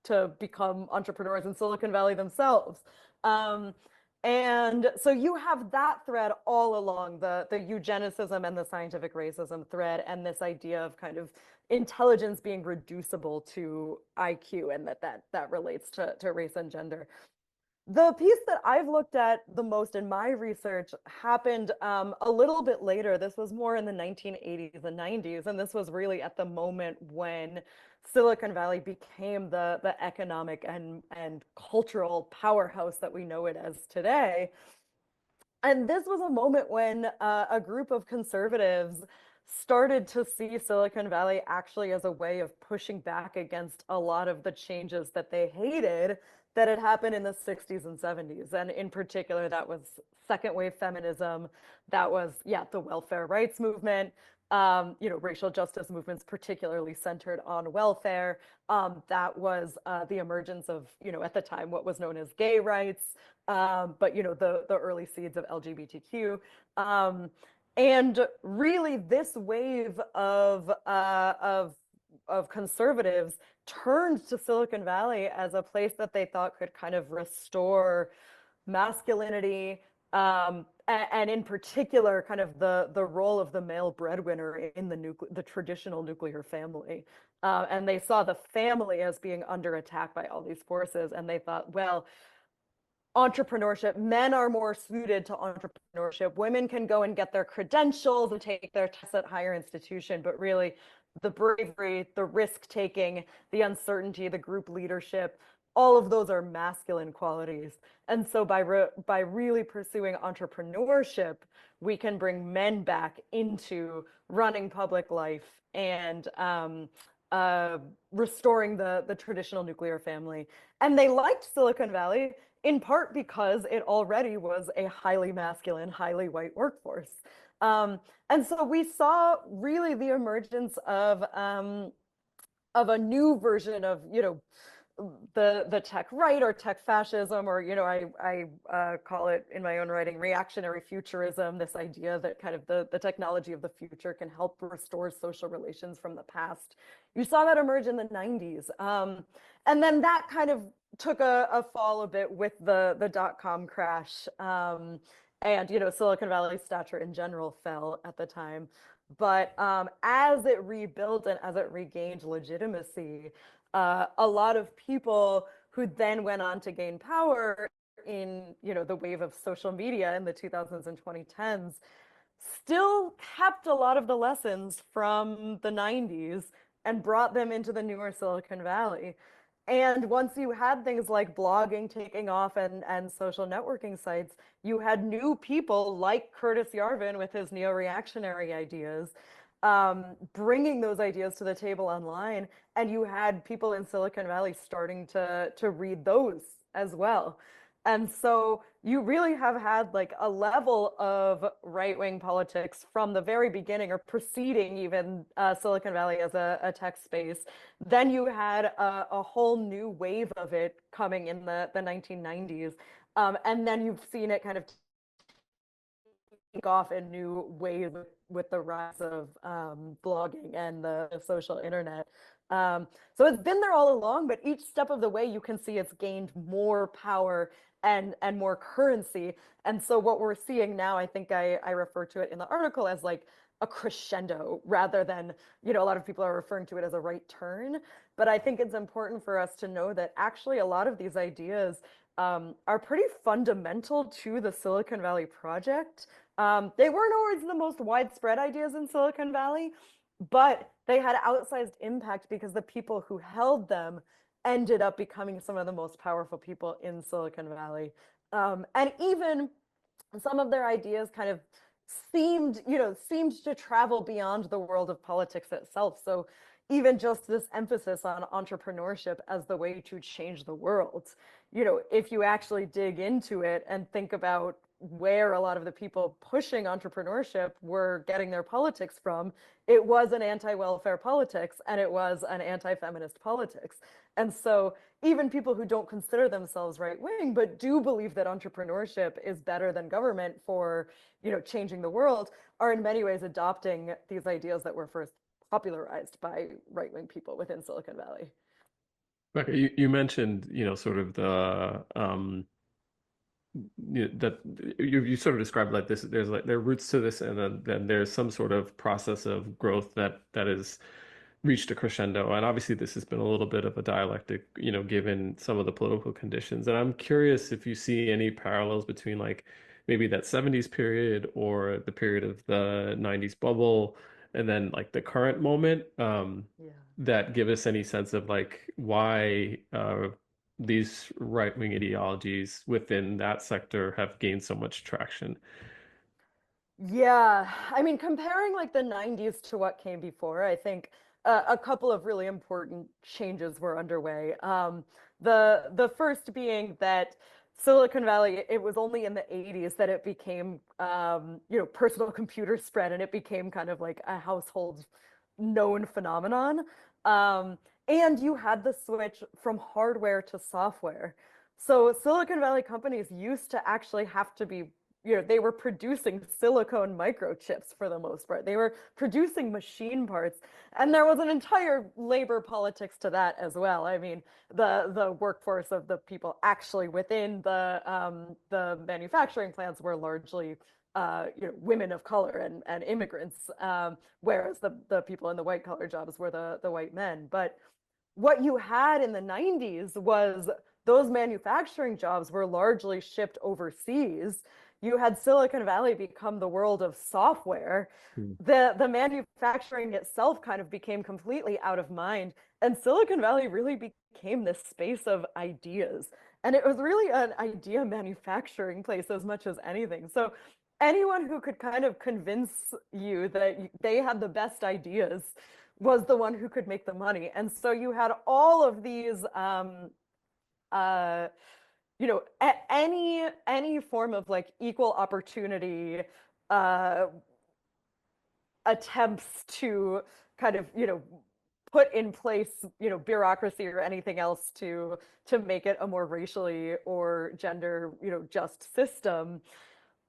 S4: to become entrepreneurs in Silicon Valley themselves. And so you have that thread all along, the eugenicism and the scientific racism thread, and this idea of kind of intelligence being reducible to IQ, and that relates to race and gender. The piece that I've looked at the most in my research happened a little bit later. This was more in the 1980s and 90s, and this was really at the moment when Silicon Valley became the economic and cultural powerhouse that we know it as today. And this was a moment when a group of conservatives started to see Silicon Valley actually as a way of pushing back against a lot of the changes that they hated that had happened in the 60s and 70s. And in particular, that was second wave feminism, that was, the welfare rights movement, racial justice movements, particularly centered on welfare. That was the emergence of, at the time, what was known as gay rights, but, the early seeds of LGBTQ. And really, this wave of conservatives turned to Silicon Valley as a place that they thought could kind of restore masculinity, and in particular, kind of the role of the male breadwinner in the traditional nuclear family. And they saw the family as being under attack by all these forces, and they thought, well, entrepreneurship. Men are more suited to entrepreneurship. Women can go and get their credentials and take their tests at higher institution, but really the bravery, the risk taking, the uncertainty, the group leadership, all of those are masculine qualities. And so by really pursuing entrepreneurship, we can bring men back into running public life and restoring the traditional nuclear family. And they liked Silicon Valley in part because it already was a highly masculine, highly white workforce. And so we saw really the emergence of a new version of, the tech right or tech fascism, or, I call it in my own writing, reactionary futurism, this idea that kind of the technology of the future can help restore social relations from the past. You saw that emerge in the 90s. And then that kind of took a fall a bit with the dot-com crash. And, Silicon Valley's stature in general fell at the time. But as it rebuilt and as it regained legitimacy, a lot of people who then went on to gain power in, the wave of social media in the 2000s and 2010s still kept a lot of the lessons from the 90s and brought them into the newer Silicon Valley. And once you had things like blogging taking off and social networking sites, you had new people like Curtis Yarvin with his neo-reactionary ideas, bringing those ideas to the table online. And you had people in Silicon Valley starting to read those as well. And so you really have had like a level of right-wing politics from the very beginning, or preceding even Silicon Valley as a tech space. Then you had a whole new wave of it coming in the 1990s. And then you've seen it kind of take off in new ways with the rise of blogging and the social internet. So it's been there all along, but each step of the way you can see it's gained more power and more currency. And so what we're seeing now, I think I refer to it in the article as like a crescendo, rather than, a lot of people are referring to it as a right turn. But I think it's important for us to know that actually a lot of these ideas are pretty fundamental to the Silicon Valley project. They weren't always the most widespread ideas in Silicon Valley, but they had outsized impact because the people who held them ended up becoming some of the most powerful people in Silicon Valley. And even some of their ideas kind of seemed to travel beyond the world of politics itself. So even just this emphasis on entrepreneurship as the way to change the world, if you actually dig into it and think about where a lot of the people pushing entrepreneurship were getting their politics from, it was an anti-welfare politics and it was an anti-feminist politics. And so even people who don't consider themselves right-wing but do believe that entrepreneurship is better than government for, changing the world, are in many ways adopting these ideas that were first popularized by right-wing people within Silicon Valley.
S1: Okay, you mentioned, sort of the that you sort of described like this. There's like there are roots to this, and then there's some sort of process of growth that is reached a crescendo. And obviously, this has been a little bit of a dialectic, given some of the political conditions. And I'm curious if you see any parallels between like maybe that 70s period or the period of the 90s bubble, and then like the current moment,
S4: Yeah.
S1: that give us any sense of like why these right-wing ideologies within that sector have gained so much traction.
S4: Yeah, I mean, comparing like the 90s to what came before, I think a couple of really important changes were underway. The first being that Silicon Valley, it was only in the 80s that it became, personal computer spread, and it became kind of like a household known phenomenon. And you had the switch from hardware to software. So Silicon Valley companies used to actually have to be, they were producing silicone microchips for the most part. They were producing machine parts, and there was an entire labor politics to that as well. I mean, the workforce of the people actually within the manufacturing plants were largely women of color and immigrants, whereas the people in the white collar jobs were the white men. But what you had in the 90s was those manufacturing jobs were largely shipped overseas. You had Silicon Valley become the world of software. The manufacturing itself kind of became completely out of mind, and Silicon Valley really became this space of ideas. And it was really an idea manufacturing place as much as anything. So anyone who could kind of convince you that they had the best ideas was the one who could make the money. And so you had all of these you know, any form of like equal opportunity attempts to kind of, you know, put in place, you know, bureaucracy or anything else to make it a more racially or gender, you know, just system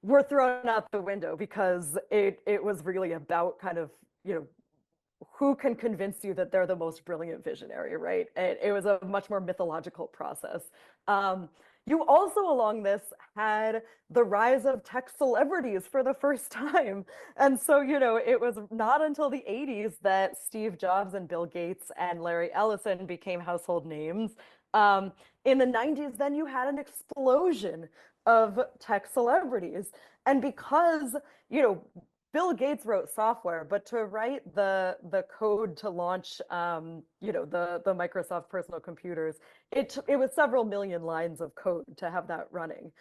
S4: were thrown out the window, because it was really about kind of, you know, who can convince you that they're the most brilliant visionary, right? It was a much more mythological process. You also, along this, had the rise of tech celebrities for the first time. And so, you know, it was not until the 80s that Steve Jobs and Bill Gates and Larry Ellison became household names. In the 90s, then you had an explosion of tech celebrities. And because, you know, Bill Gates wrote software, but to write the code to launch, you know, the Microsoft personal computers, it was several million lines of code to have that running.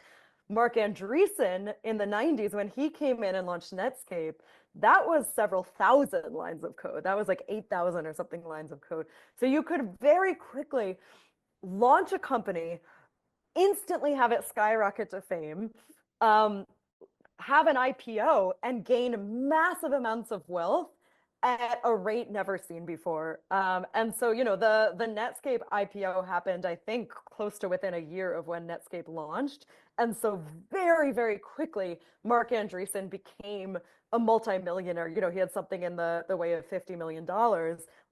S4: Mark Andreessen in the 90s, when he came in and launched Netscape, that was several thousand lines of code. That was like 8,000 or something lines of code. So you could very quickly launch a company, instantly have it skyrocket to fame, have an IPO and gain massive amounts of wealth at a rate never seen before. And so, you know, the Netscape IPO happened, I think, close to within a year of when Netscape launched. And so very, very quickly, Mark Andreessen became a multimillionaire. You know, he had something in the way of $50 million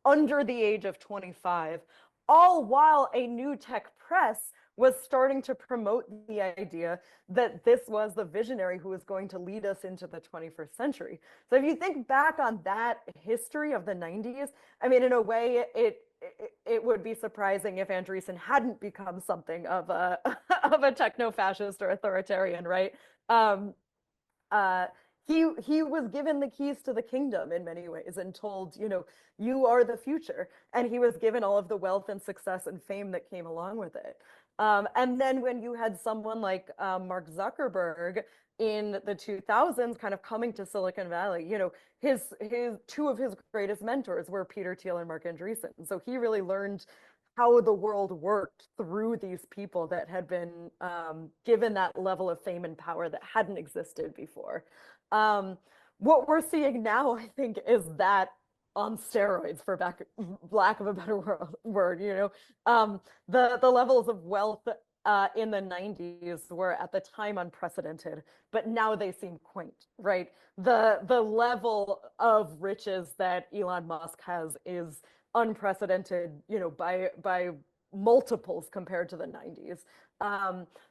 S4: under the age of 25, all while a new tech press was starting to promote the idea that this was the visionary who was going to lead us into the 21st century. So if you think back on that history of the 90s, I mean, in a way, it would be surprising if Andreessen hadn't become something of a of a techno-fascist or authoritarian, right? He was given the keys to the kingdom in many ways and told, you know, you are the future. And he was given all of the wealth and success and fame that came along with it. And then when you had someone like Mark Zuckerberg in the 2000s kind of coming to Silicon Valley, you know, his two of his greatest mentors were Peter Thiel and Mark Andreessen. So he really learned how the world worked through these people that had been given that level of fame and power that hadn't existed before. What we're seeing now, I think, is that on steroids, for lack of a better word, you know, the levels of wealth in the 90s were at the time unprecedented, but now they seem quaint, right? The level of riches that Elon Musk has is unprecedented, you know, by multiples compared to the 90s.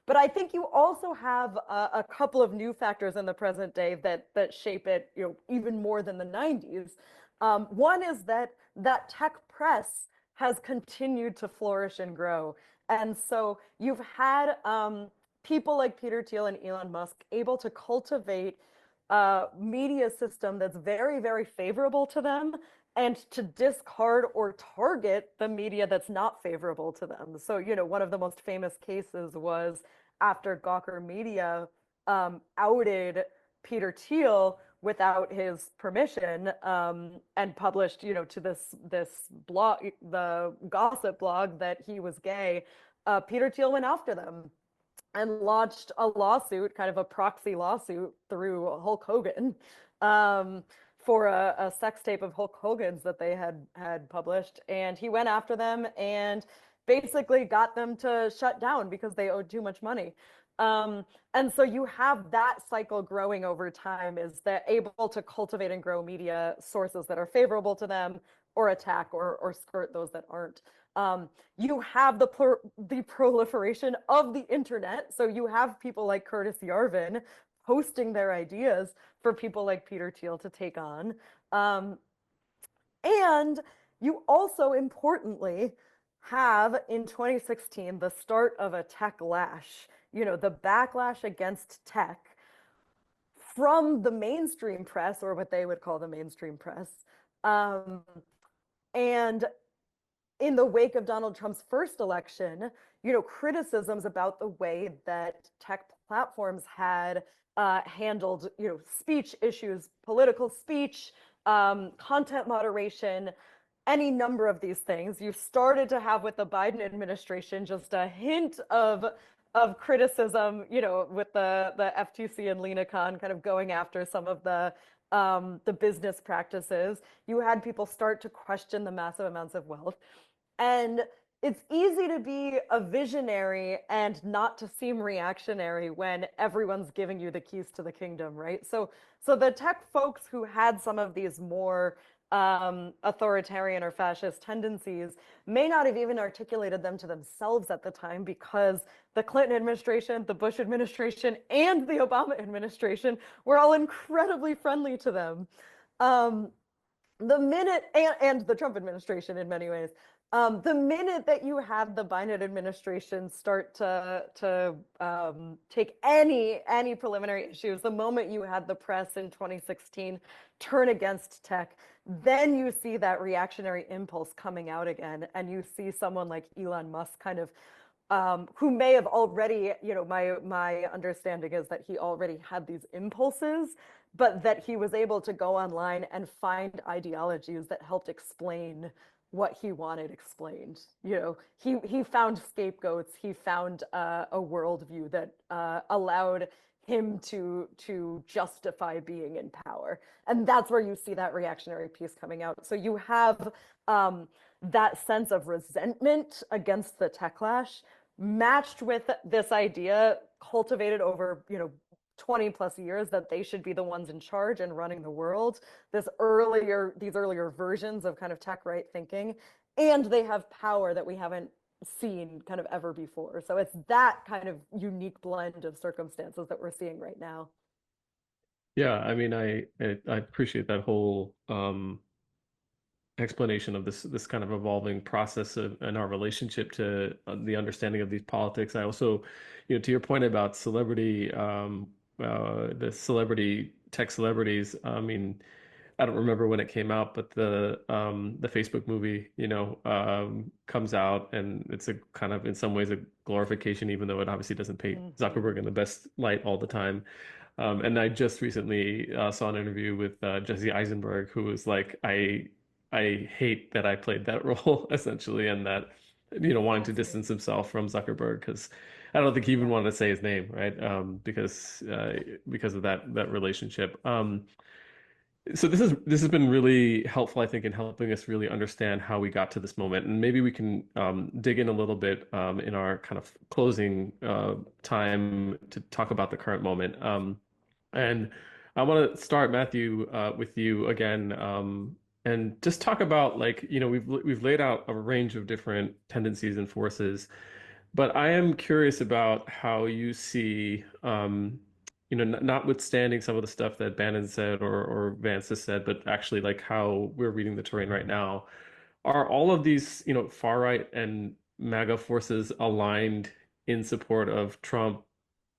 S4: But I think you also have a couple of new factors in the present day that shape it, you know, even more than the 90s. One is that tech press has continued to flourish and grow. And so you've had people like Peter Thiel and Elon Musk able to cultivate a media system that's very, very favorable to them, and to discard or target the media that's not favorable to them. So, you know, one of the most famous cases was after Gawker Media outed Peter Thiel without his permission, and published, you know, to this blog, the gossip blog, that he was gay. Peter Thiel went after them and launched a lawsuit, kind of a proxy lawsuit through Hulk Hogan, for a sex tape of Hulk Hogan's that they had published. And he went after them and basically got them to shut down because they owed too much money. And so you have that cycle growing over time, is that able to cultivate and grow media sources that are favorable to them, or attack or skirt those that aren't. You have the proliferation of the internet. So you have people like Curtis Yarvin posting their ideas for people like Peter Thiel to take on. And you also, importantly, have in 2016 the start of a tech lash, the backlash against tech from the mainstream press, or what they would call the mainstream press. Um, and in the wake of Donald Trump's first election, criticisms about the way that tech platforms had handled, speech issues, political speech, content moderation, any number of these things. You started to have with the Biden administration just a hint of criticism, with the FTC and Lena Khan kind of going after some of the business practices. You had people start to question the massive amounts of wealth. And it's easy to be a visionary and not to seem reactionary when everyone's giving you the keys to the kingdom, right? So the tech folks who had some of these more authoritarian or fascist tendencies may not have even articulated them to themselves at the time, because the Clinton administration, the Bush administration, and the Obama administration were all incredibly friendly to them. The minute, and the Trump administration in many ways, the minute that you have the Biden administration start to take any preliminary issues, the moment you had the press in 2016 turn against tech, then you see that reactionary impulse coming out again, and you see someone like Elon Musk kind of who may have already, my understanding is that he already had these impulses, but that he was able to go online and find ideologies that helped explain what he wanted explained. He found scapegoats. He found a worldview that allowed him to justify being in power, and that's where you see that reactionary piece coming out. So you have that sense of resentment against the techlash, matched with this idea cultivated over 20 plus years that they should be the ones in charge and running the world. These earlier versions of kind of tech right thinking, and they have power that we haven't seen kind of ever before. So it's that kind of unique blend of circumstances that we're seeing right now.
S1: Yeah, I mean, I appreciate that whole explanation of this kind of evolving process and our relationship to the understanding of these politics. I also, to your point about the celebrity tech celebrities. I mean, I don't remember when it came out, but the Facebook movie, comes out, and it's a kind of in some ways a glorification, even though it obviously doesn't paint Zuckerberg in the best light all the time. And I just recently saw an interview with Jesse Eisenberg, who was like, I hate that I played that role essentially, and that wanting to distance himself from Zuckerberg because I don't think he even wanted to say his name, right? Because of that relationship. So this has been really helpful, I think, in helping us really understand how we got to this moment, and maybe we can dig in a little bit in our kind of closing time to talk about the current moment. And I want to start, Matthew, with you again, and just talk about, like, we've laid out a range of different tendencies and forces, but I am curious about how you see, notwithstanding some of the stuff that Bannon said or Vance has said, but actually like how we're reading the terrain right now, are all of these, far right and MAGA forces aligned in support of Trump,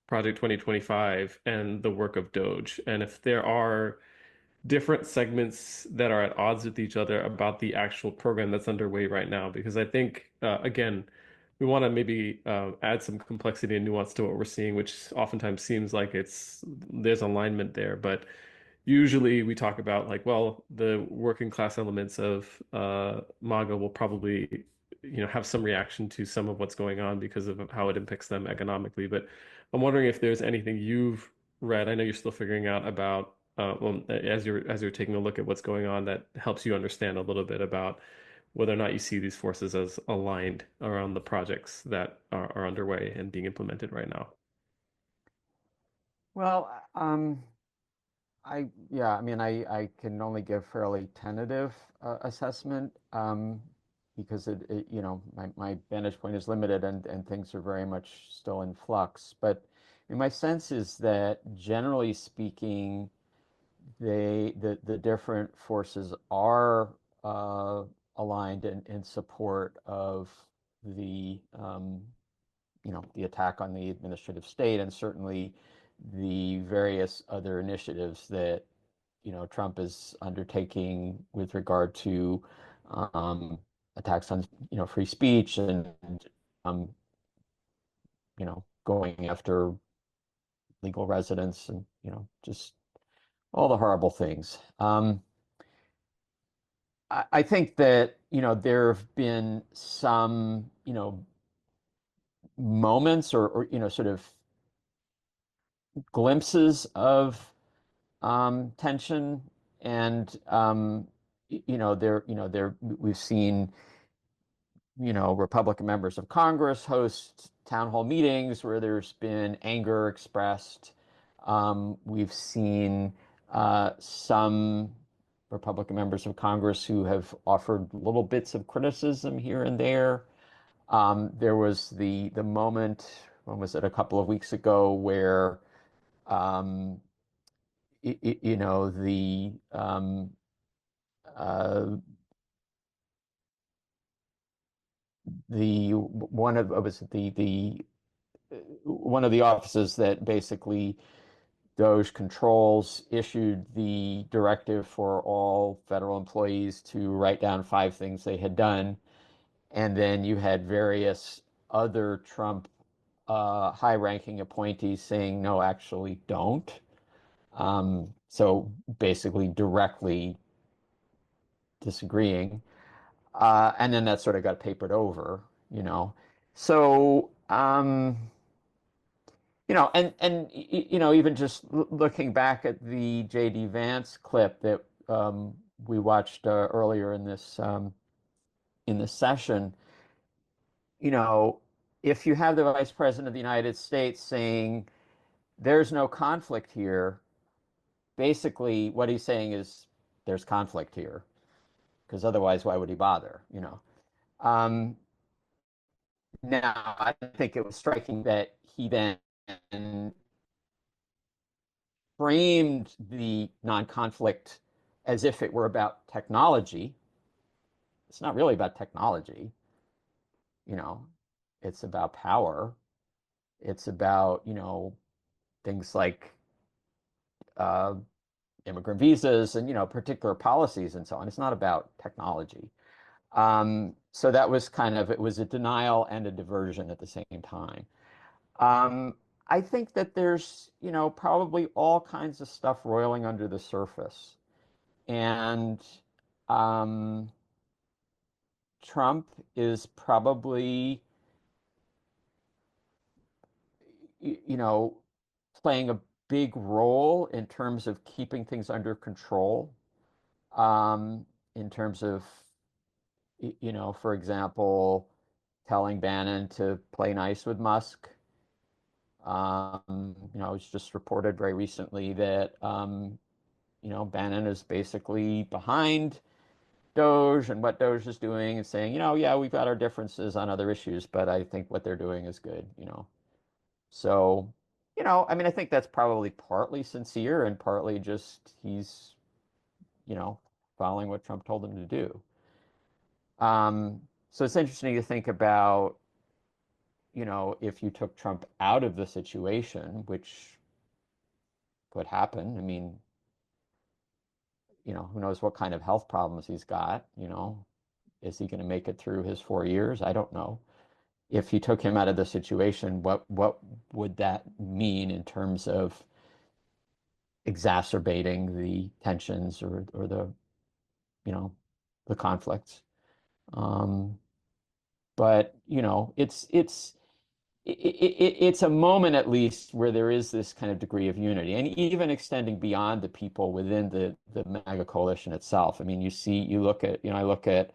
S1: Project 2025, and the work of Doge? And if there are different segments that are at odds with each other about the actual program that's underway right now, because I think, again, we want to maybe add some complexity and nuance to what we're seeing, which oftentimes seems like there's alignment there, but usually we talk about, like, well, the working class elements of MAGA will probably, have some reaction to some of what's going on because of how it impacts them economically. But I'm wondering if there's anything you've read. I know you're still figuring out about, well, as you're taking a look at what's going on, that helps you understand a little bit about whether or not you see these forces as aligned around the projects that are underway and being implemented right now.
S3: Well, I mean, I can only give fairly tentative assessment because my vantage point is limited and things are very much still in flux. But my sense is that generally speaking, the different forces are aligned in support of the the attack on the administrative state, and certainly the various other initiatives that Trump is undertaking with regard to attacks on free speech and um, going after legal residents and just all the horrible things. I think that there have been some moments or sort of glimpses of tension, and we've seen Republican members of Congress host town hall meetings where there's been anger expressed. We've seen some Republican members of Congress who have offered little bits of criticism here and there. There was the moment, when was it, a couple of weeks ago, where the one of was one of the offices that basically Doge controls issued the directive for all federal employees to write down 5 things they had done, and then you had various other Trump high-ranking appointees saying, no, actually don't. So basically directly disagreeing. And then that sort of got papered over, So, even just looking back at the J.D. Vance clip that we watched earlier in this session, if you have the Vice President of the United States saying there's no conflict here, basically what he's saying is there's conflict here, because otherwise why would he bother, Um, Now, I think it was striking that he then framed the non-conflict as if it were about technology. It's not really about technology, it's about power. It's about, things like immigrant visas and, particular policies and so on. It's not about technology. So that was it was a denial and a diversion at the same time. I think that there's, probably all kinds of stuff roiling under the surface. And Trump is probably, playing a big role in terms of keeping things under control, in terms of, for example, telling Bannon to play nice with Musk. It's just reported very recently that, Bannon is basically behind Doge and what Doge is doing, and saying, yeah, we've got our differences on other issues, but I think what they're doing is good, So, I think that's probably partly sincere and partly just he's, following what Trump told him to do. So it's interesting to think about, if you took Trump out of the situation, which could happen. Who knows what kind of health problems he's got, is he going to make it through his 4 years? I don't know. If you took him out of the situation, what would that mean in terms of exacerbating the tensions or the, the conflicts? But, it's a moment at least where there is this kind of degree of unity, and even extending beyond the people within the MAGA coalition itself. You look at, I look at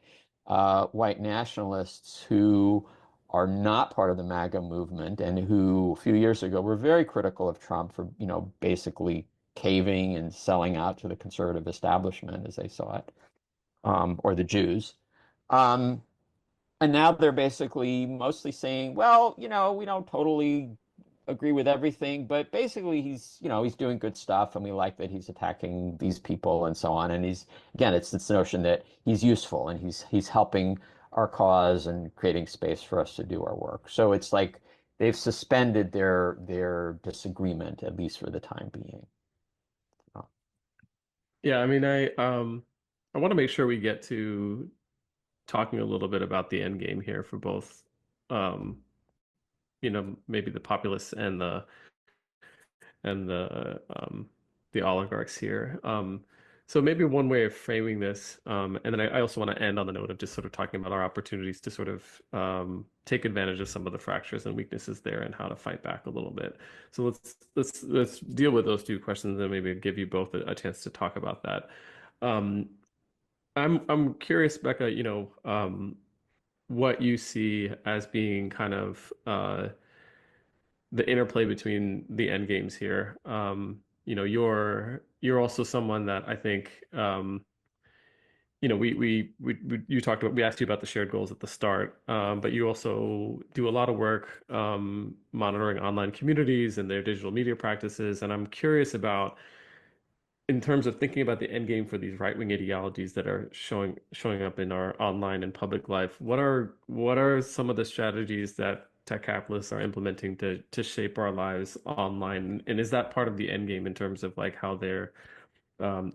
S3: white nationalists who are not part of the MAGA movement and who a few years ago were very critical of Trump for, basically caving and selling out to the conservative establishment as they saw it, or the Jews. And now they're basically mostly saying, well, we don't totally agree with everything, but basically he's doing good stuff, and we like that he's attacking these people and so on. And again, it's this notion that he's useful and he's helping our cause and creating space for us to do our work. So it's like they've suspended their disagreement, at least for the time being.
S1: Yeah, I mean, I want to make sure we get to talking a little bit about the end game here for both, um, maybe the populists and the oligarchs here. So maybe one way of framing this, and then I also want to end on the note of just sort of talking about our opportunities to sort of take advantage of some of the fractures and weaknesses there and how to fight back a little bit. So let's deal with those two questions and maybe give you both a chance to talk about that. Um, I'm curious, Becca, what you see as being kind of the interplay between the end games here. You're also someone that I think you talked about, we asked you about the shared goals at the start, but you also do a lot of work monitoring online communities and their digital media practices, and I'm curious about, in terms of thinking about the end game for these right-wing ideologies that are showing up in our online and public life, what are some of the strategies that tech capitalists are implementing to shape our lives online? And is that part of the end game in terms of like how they're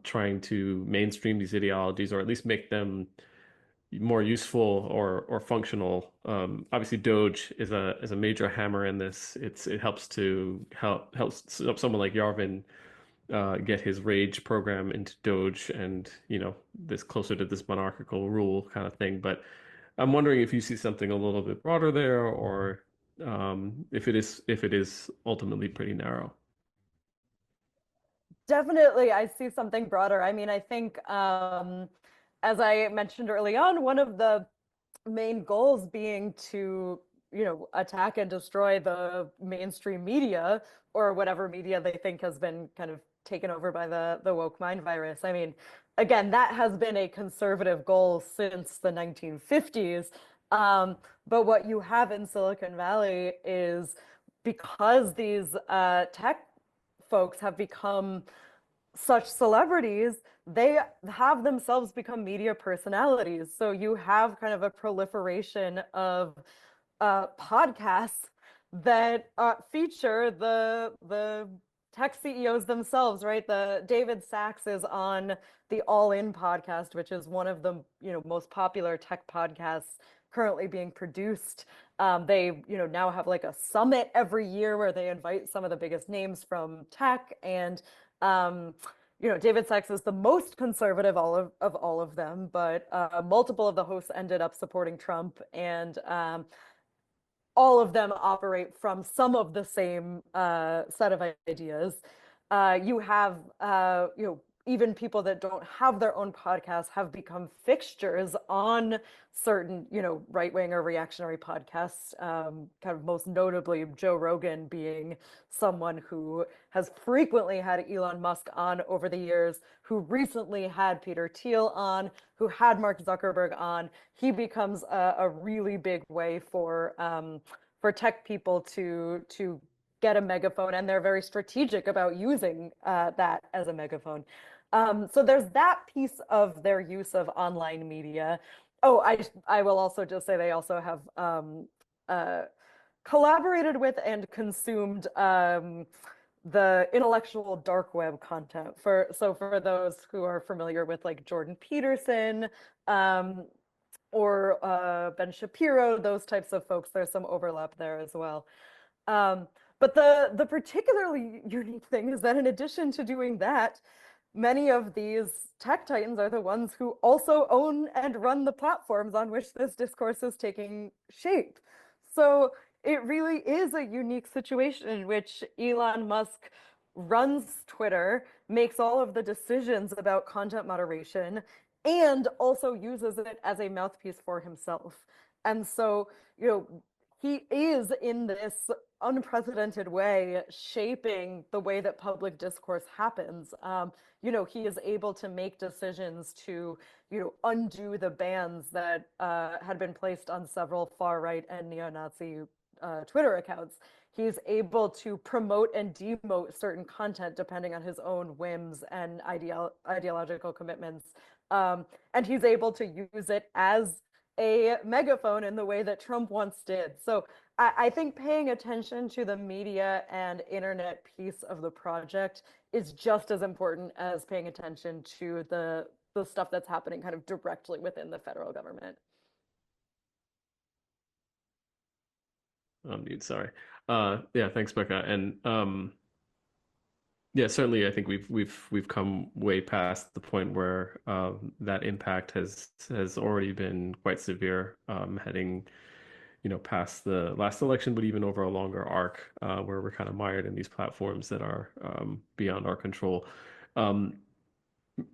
S1: trying to mainstream these ideologies, or at least make them more useful or functional? Obviously, Doge is a major hammer in this. It helps someone like Yarvin get his rage program into Doge, and this closer to this monarchical rule kind of thing. But I'm wondering if you see something a little bit broader there, or if it is ultimately pretty narrow.
S4: Definitely, I see something broader. I mean, I think, as I mentioned early on, one of the main goals being to, attack and destroy the mainstream media, or whatever media they think has been kind of taken over by the woke mind virus. I mean, again, that has been a conservative goal since the 1950s. But what you have in Silicon Valley is, because these tech folks have become such celebrities, they have themselves become media personalities. So you have kind of a proliferation of podcasts that feature the tech CEOs themselves, right? The David Sachs is on the All In podcast, which is one of the most popular tech podcasts currently being produced. They now have like a summit every year where they invite some of the biggest names from tech, and David Sachs is the most conservative of all of them, but multiple of the hosts ended up supporting Trump, and all of them operate from some of the same set of ideas. You have, even people that don't have their own podcasts have become fixtures on certain, right-wing or reactionary podcasts, kind of most notably Joe Rogan being someone who has frequently had Elon Musk on over the years, who recently had Peter Thiel on, who had Mark Zuckerberg on. He becomes a really big way for tech people to get a megaphone, and they're very strategic about using that as a megaphone. So there's that piece of their use of online media. Oh, I will also just say they also have collaborated with and consumed the intellectual dark web content. For those who are familiar with like Jordan Peterson, or Ben Shapiro, those types of folks, there's some overlap there as well. But the particularly unique thing is that in addition to doing that, many of these tech titans are the ones who also own and run the platforms on which this discourse is taking shape. So it really is a unique situation in which Elon Musk runs Twitter, makes all of the decisions about content moderation, and also uses it as a mouthpiece for himself. And so, he is in this unprecedented way shaping the way that public discourse happens. He is able to make decisions to, undo the bans that had been placed on several far-right and neo-Nazi Twitter accounts. He's able to promote and demote certain content depending on his own whims and ideological commitments. And he's able to use it as a megaphone in the way that Trump once did. So I think paying attention to the media and internet piece of the project is just as important as paying attention to the stuff that's happening kind of directly within the federal government.
S1: Mute, sorry. Yeah, thanks, Becca. And yeah, certainly I think we've come way past the point where that impact has already been quite severe, heading, past the last election, but even over a longer arc, where we're kind of mired in these platforms that are beyond our control. Um,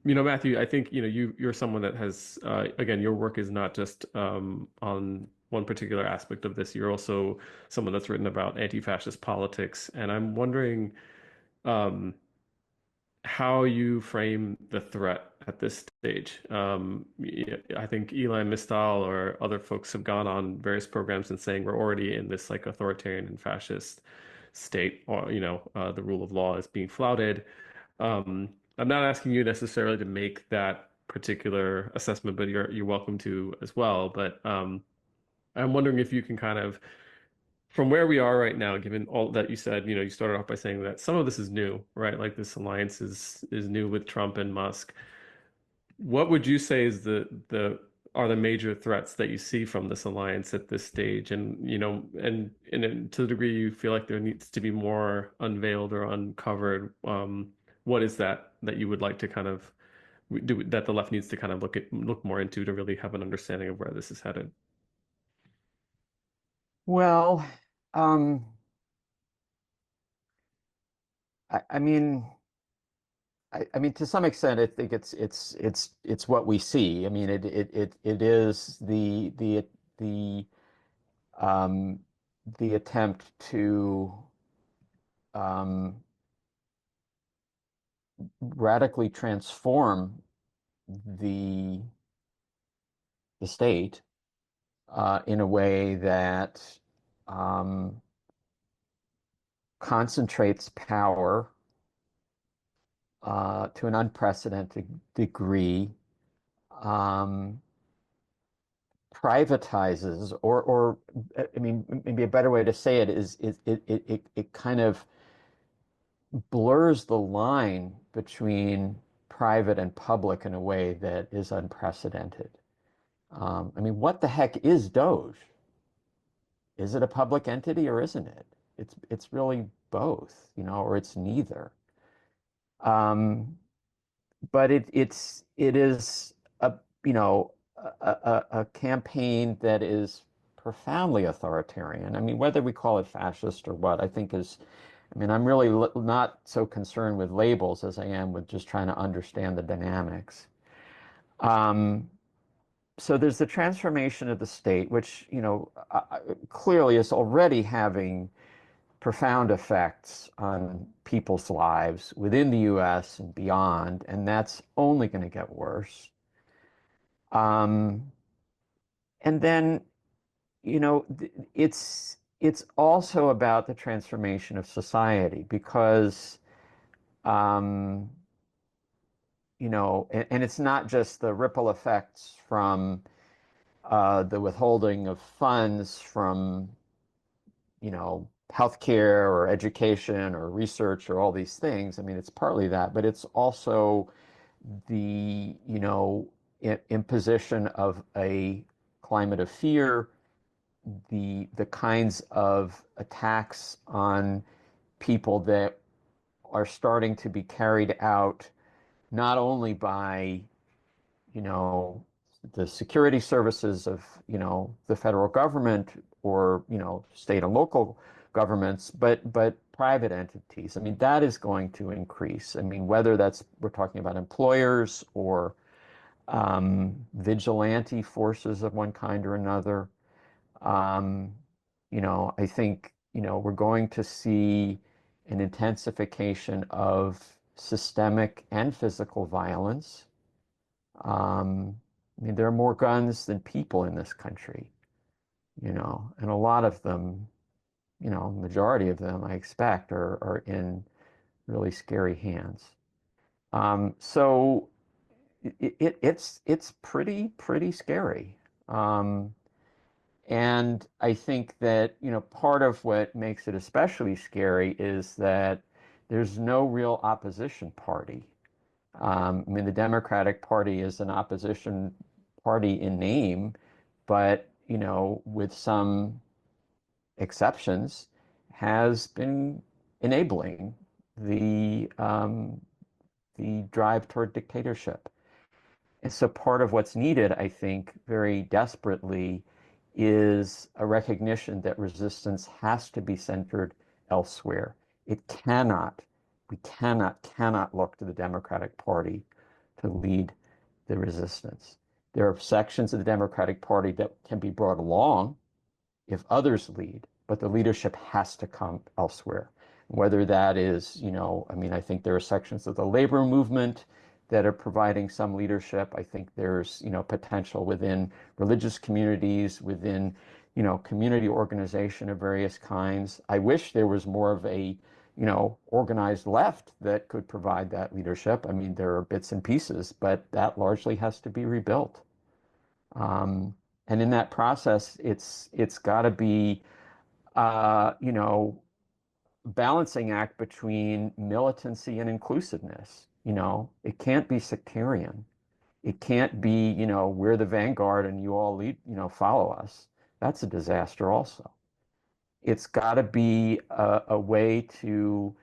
S1: Matthew, I think, you're someone that has, again, your work is not just on one particular aspect of this. You're also someone that's written about anti-fascist politics, and I'm wondering um, how you frame the threat at this stage. I think Eli Mistal or other folks have gone on various programs and saying we're already in this like authoritarian and fascist state, or the rule of law is being flouted. I'm not asking you necessarily to make that particular assessment, but you're welcome to as well. But I'm wondering if you can kind of, from where we are right now, given all that you said, you started off by saying that some of this is new, right? Like this alliance is new with Trump and Musk. What would you say is the are the major threats that you see from this alliance at this stage? And to the degree you feel like there needs to be more unveiled or uncovered, what is that you would like to kind of do, that the left needs to kind of look more into to really have an understanding of where this is headed?
S3: Well, um, I mean, I mean, to some extent, I think it's what we see. I mean, it is the um, the attempt to um, radically transform the the state in a way that um, concentrates power to an unprecedented degree, um, privatizes, or I mean, maybe a better way to say it is it kind of blurs the line between private and public in a way that is unprecedented. I mean, what the heck is Doge? Is it a public entity or isn't it? It's really both, or it's neither. Um, but it is a a campaign that is profoundly authoritarian. I mean, whether we call it fascist or what, I think is, I mean, I'm really not so concerned with labels as I am with just trying to understand the dynamics. Um, so there's the transformation of the state, which, clearly is already having profound effects on people's lives within the US and beyond, and that's only going to get worse. Um, and then, it's also about the transformation of society because, um, and it's not just the ripple effects from the withholding of funds from, healthcare or education or research or all these things. I mean, it's partly that, but it's also the, imposition of a climate of fear, the kinds of attacks on people that are starting to be carried out not only by, you know, the security services of, the federal government or, state and local governments, but private entities. I mean, that is going to increase. I mean, whether that's we're talking about employers or vigilante forces of one kind or another. Um, I think, we're going to see an intensification of systemic and physical violence. I mean, there are more guns than people in this country, and a lot of them, majority of them, I expect, are in really scary hands. So it's pretty scary. And I think that, part of what makes it especially scary is that there's no real opposition party. I mean, the Democratic Party is an opposition party in name, but, with some exceptions, has been enabling the drive toward dictatorship. And so part of what's needed, I think, very desperately is a recognition that resistance has to be centered elsewhere. It cannot, we cannot look to the Democratic Party to lead the resistance. There are sections of the Democratic Party that can be brought along if others lead, but the leadership has to come elsewhere. Whether that is, I mean, I think there are sections of the labor movement that are providing some leadership. I think there's, potential within religious communities, within, community organization of various kinds. I wish there was more of a, organized left that could provide that leadership. I mean, there are bits and pieces, but that largely has to be rebuilt. And in that process, it's got to be, balancing act between militancy and inclusiveness. It can't be sectarian. It can't be, we're the vanguard and you all lead, follow us. That's a disaster also. It's got to be a way to,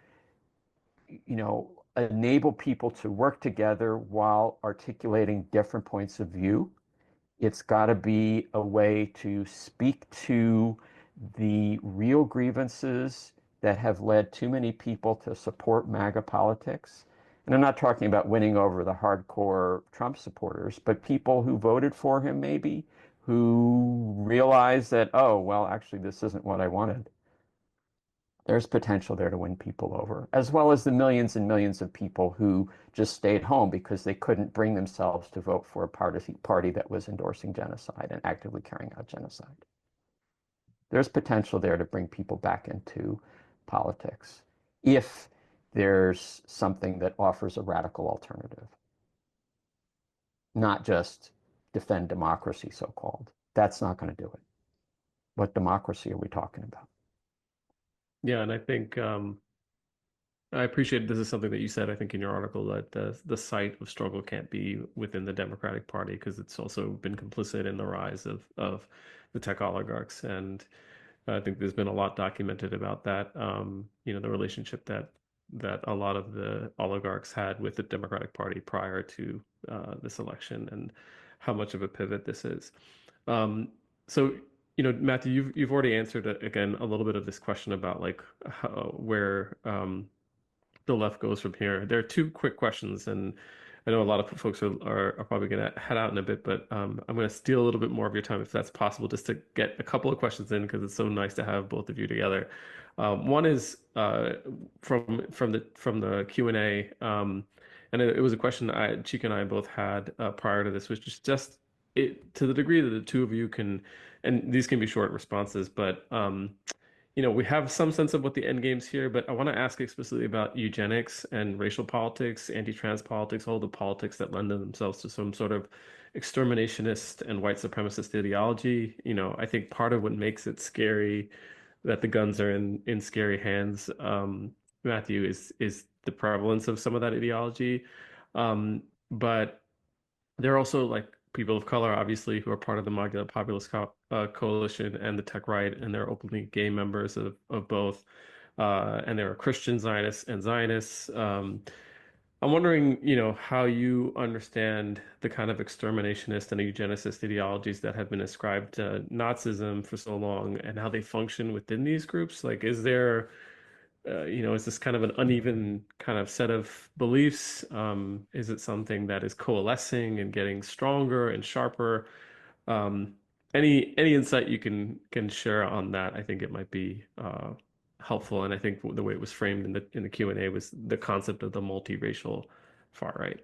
S3: enable people to work together while articulating different points of view. It's got to be a way to speak to the real grievances that have led too many people to support MAGA politics. And I'm not talking about winning over the hardcore Trump supporters, but people who voted for him maybe, who realize that, oh, well, actually, this isn't what I wanted. There's potential there to win people over, as well as the millions and millions of people who just stayed home because they couldn't bring themselves to vote for a party that was endorsing genocide and actively carrying out genocide. There's potential there to bring people back into politics if there's something that offers a radical alternative, not just defend democracy, so-called. That's not going to do it. What democracy are we talking about?
S1: Yeah, and I think I appreciate this is something that you said, I think, in your article, that the site of struggle can't be within the Democratic Party because it's also been complicit in the rise of the tech oligarchs. And I think there's been a lot documented about that, the relationship that a lot of the oligarchs had with the Democratic Party prior to this election and how much of a pivot this is. So, Matthew, you've already answered again a little bit of this question about like where the left goes from here. There are two quick questions, and I know a lot of folks are probably going to head out in a bit, but I'm going to steal a little bit more of your time if that's possible, just to get a couple of questions in because it's so nice to have both of you together. One is from the Q&A, and it was a question Chika and I both had prior to this, which is just to the degree that the two of you can, and these can be short responses, but we have some sense of what the end game's here, but I want to ask explicitly about eugenics and racial politics, anti-trans politics, all the politics that lend themselves to some sort of exterminationist and white supremacist ideology. I think part of what makes it scary that the guns are in scary hands, Matthew, is the prevalence of some of that ideology. But there are also like people of color, obviously, who are part of the MAGA populist coalition and the tech right, and they're openly gay members of both. And there are Christian Zionists and Zionists. I'm wondering, how you understand the kind of exterminationist and eugenicist ideologies that have been ascribed to Nazism for so long and how they function within these groups. Like, is there is this kind of an uneven kind of set of beliefs? Is it something that is coalescing and getting stronger and sharper? Any insight you can share on that, I think it might be helpful. And I think the way it was framed in the Q&A was the concept of the multiracial far right.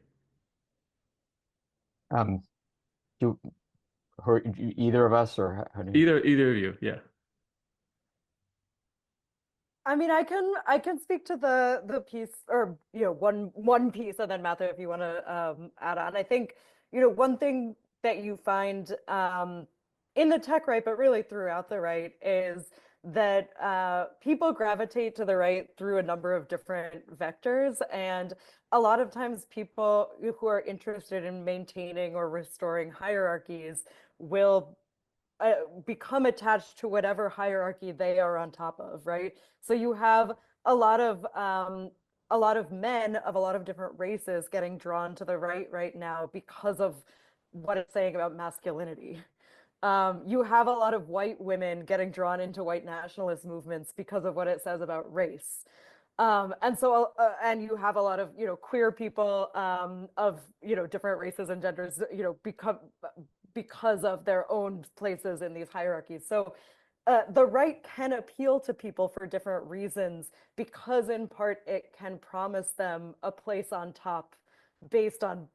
S3: Do either of us, or how do you?
S1: Either of you, yeah.
S4: I mean, I can speak to the piece, or one piece, and then Matthew, if you want to add on. I think one thing that you find in the tech right, but really throughout the right, is that people gravitate to the right through a number of different vectors. And a lot of times people who are interested in maintaining or restoring hierarchies will become attached to whatever hierarchy they are on top of, right? So you have a lot of men of a lot of different races getting drawn to the right now because of what it's saying about masculinity. You have a lot of white women getting drawn into white nationalist movements because of what it says about race. And you have a lot of, queer people of, different races and genders, because of their own places in these hierarchies. So the right can appeal to people for different reasons because in part it can promise them a place on top based on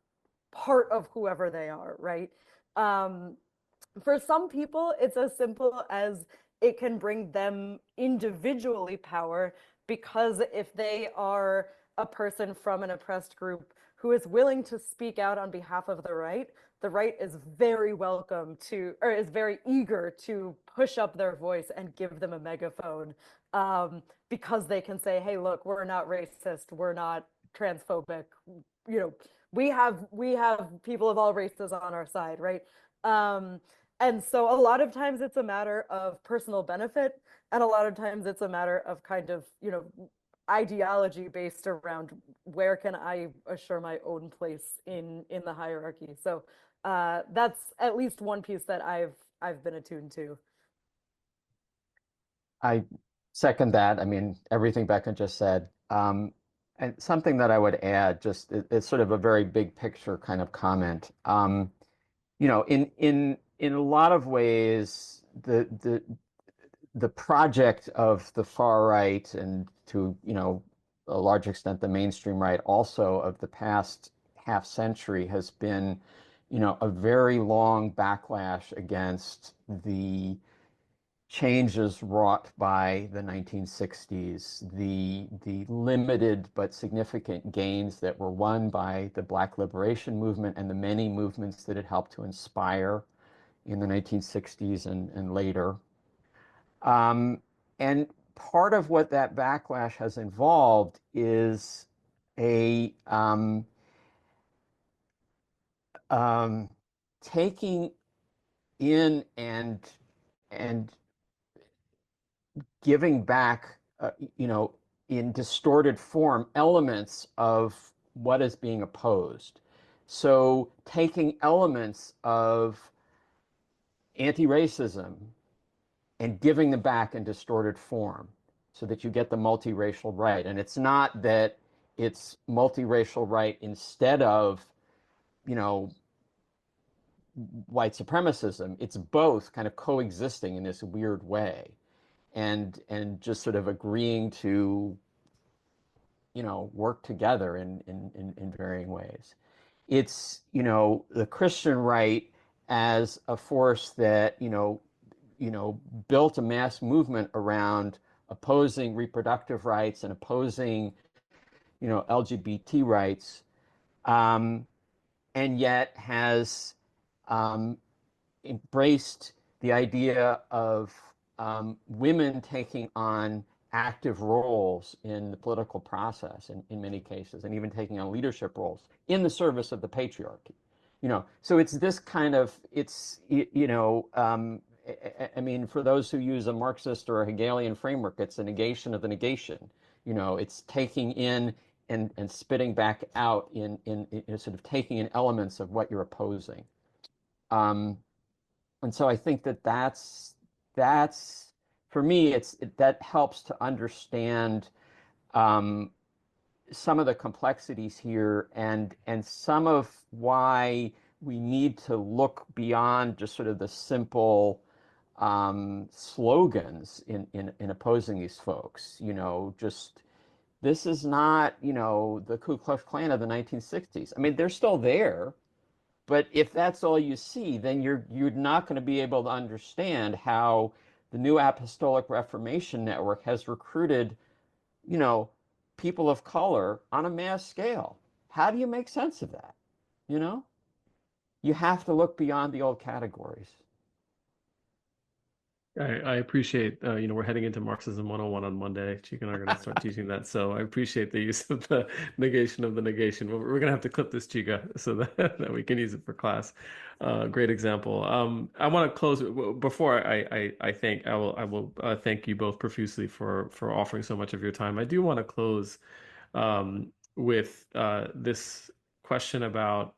S4: part of whoever they are, right? For some people, it's as simple as it can bring them individually power, because if they are a person from an oppressed group who is willing to speak out on behalf of the right is very welcome to, or is very eager to push up their voice and give them a megaphone, because they can say, hey, look, we're not racist, we're not transphobic, we have people of all races on our side, right? And so a lot of times it's a matter of personal benefit, and a lot of times it's a matter of kind of, ideology based around where can I assure my own place in the hierarchy. So that's at least one piece that I've been attuned to.
S3: I second that. I mean, everything Becca just said. And something that I would add, just it's sort of a very big picture kind of comment. In a lot of ways, the project of the far right, and to a large extent the mainstream right also, of the past half century has been a very long backlash against the changes wrought by the 1960s, the limited but significant gains that were won by the Black liberation movement and the many movements that it helped to inspire in the 1960s and later. And part of what that backlash has involved is a taking in and giving back, in distorted form, elements of what is being opposed. So taking elements of anti-racism and giving them back in distorted form so that you get the multiracial right. And it's not that it's multiracial right instead of, white supremacism. It's both kind of coexisting in this weird way, and just sort of agreeing to, work together in varying ways. It's, the Christian right as a force that, built a mass movement around opposing reproductive rights and opposing, LGBT rights, and yet has embraced the idea of women taking on active roles in the political process in many cases, and even taking on leadership roles in the service of the patriarchy. So it's this kind of, I mean, for those who use a Marxist or a Hegelian framework, it's a negation of the negation. It's taking in and spitting back out in sort of taking in elements of what you're opposing. And so I think that's for me, that helps to understand some of the complexities here, and some of why we need to look beyond just sort of the simple slogans in opposing these folks. Just, this is not, the Ku Klux Klan of the 1960s. I mean, they're still there, but if that's all you see, then you're not going to be able to understand how the New Apostolic Reformation Network has recruited, people of color on a mass scale. How do you make sense of that? You have to look beyond the old categories.
S1: I appreciate, we're heading into Marxism 101 on Monday. Chica and I are going to start teaching that. So I appreciate the use of the negation of the negation. We're going to have to clip this, Chica, so that we can use it for class. Great example. I want to close before I thank, I will thank you both profusely for offering so much of your time. I do want to close with this question about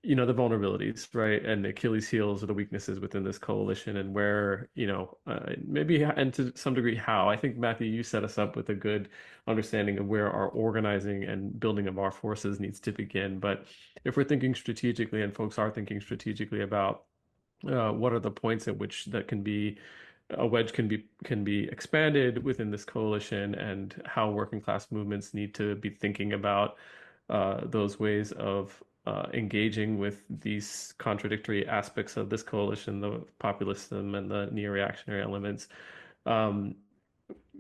S1: the vulnerabilities, right? And the Achilles heels or the weaknesses within this coalition and where, maybe, and to some degree, how. I think, Matthew, you set us up with a good understanding of where our organizing and building of our forces needs to begin. But if we're thinking strategically and folks are thinking strategically about what are the points at which that can be a wedge can be expanded within this coalition, and how working class movements need to be thinking about those ways of engaging with these contradictory aspects of this coalition, the populism and the neo-reactionary elements.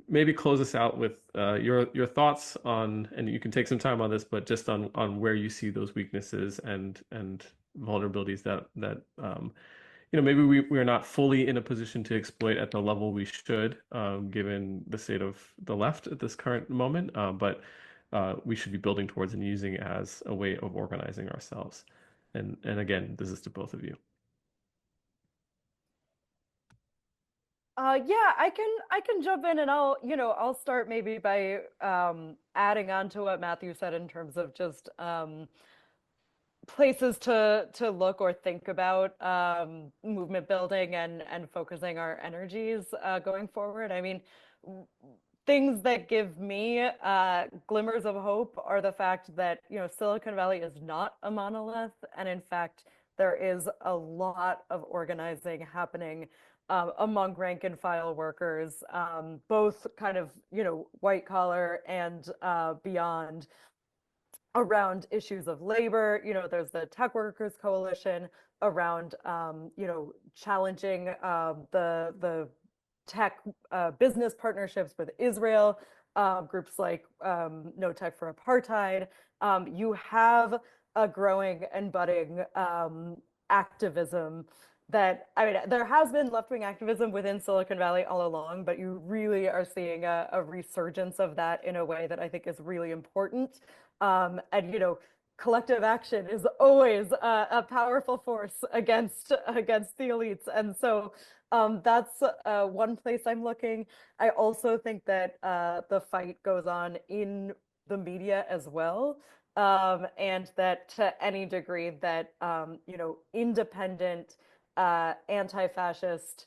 S1: Maybe close us out with your thoughts on, and you can take some time on this, but just on where you see those weaknesses and vulnerabilities that maybe we are not fully in a position to exploit at the level we should, given the state of the left at this current moment, but we should be building towards and using as a way of organizing ourselves. And again, this is to both of you.
S4: Yeah, I can jump in, and I'll start maybe by adding on to what Matthew said in terms of just places to look or think about movement building and focusing our energies going forward. I mean, things that give me glimmers of hope are the fact that Silicon Valley is not a monolith, and in fact there is a lot of organizing happening among rank and file workers, both kind of white collar and beyond, around issues of labor. There's the Tech Workers Coalition around challenging the tech business partnerships with Israel, groups like No Tech for Apartheid. You have a growing and budding activism that, I mean, there has been left-wing activism within Silicon Valley all along, but you really are seeing a resurgence of that in a way that I think is really important. And collective action is always a powerful force against the elites. And so that's one place I'm looking. I also think that the fight goes on in the media as well. And that to any degree that, independent, anti-fascist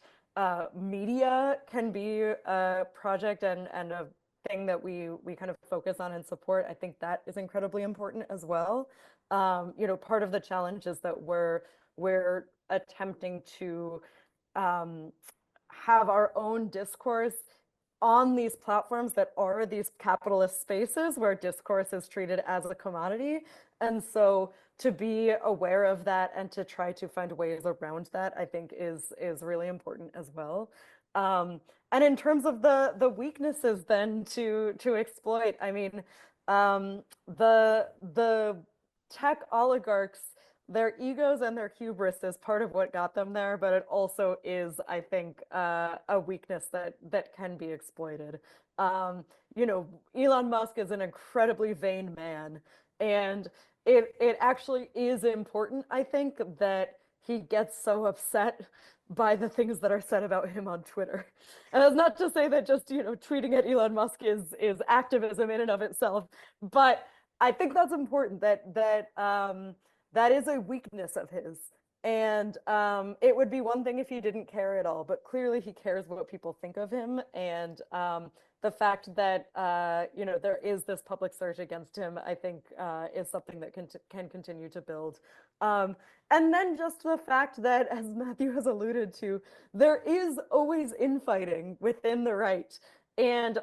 S4: media can be a project and a thing that we kind of focus on and support. I think that is incredibly important as well. Part of the challenge is that we're attempting to have our own discourse on these platforms that are these capitalist spaces where discourse is treated as a commodity. And so to be aware of that and to try to find ways around that, I think is really important as well. And in terms of the weaknesses then to exploit, I mean, the tech oligarchs, their egos and their hubris is part of what got them there, but it also is, I think, a weakness that can be exploited. Elon Musk is an incredibly vain man, and it actually is important, I think, that he gets so upset by the things that are said about him on Twitter. And that's not to say that just, tweeting at Elon Musk is activism in and of itself, but I think that's important, that is a weakness of his. And it would be one thing if he didn't care at all, but clearly he cares what people think of him. And the fact that there is this public surge against him, I think, is something that can continue to build. And then just the fact that, as Matthew has alluded to, there is always infighting within the right. And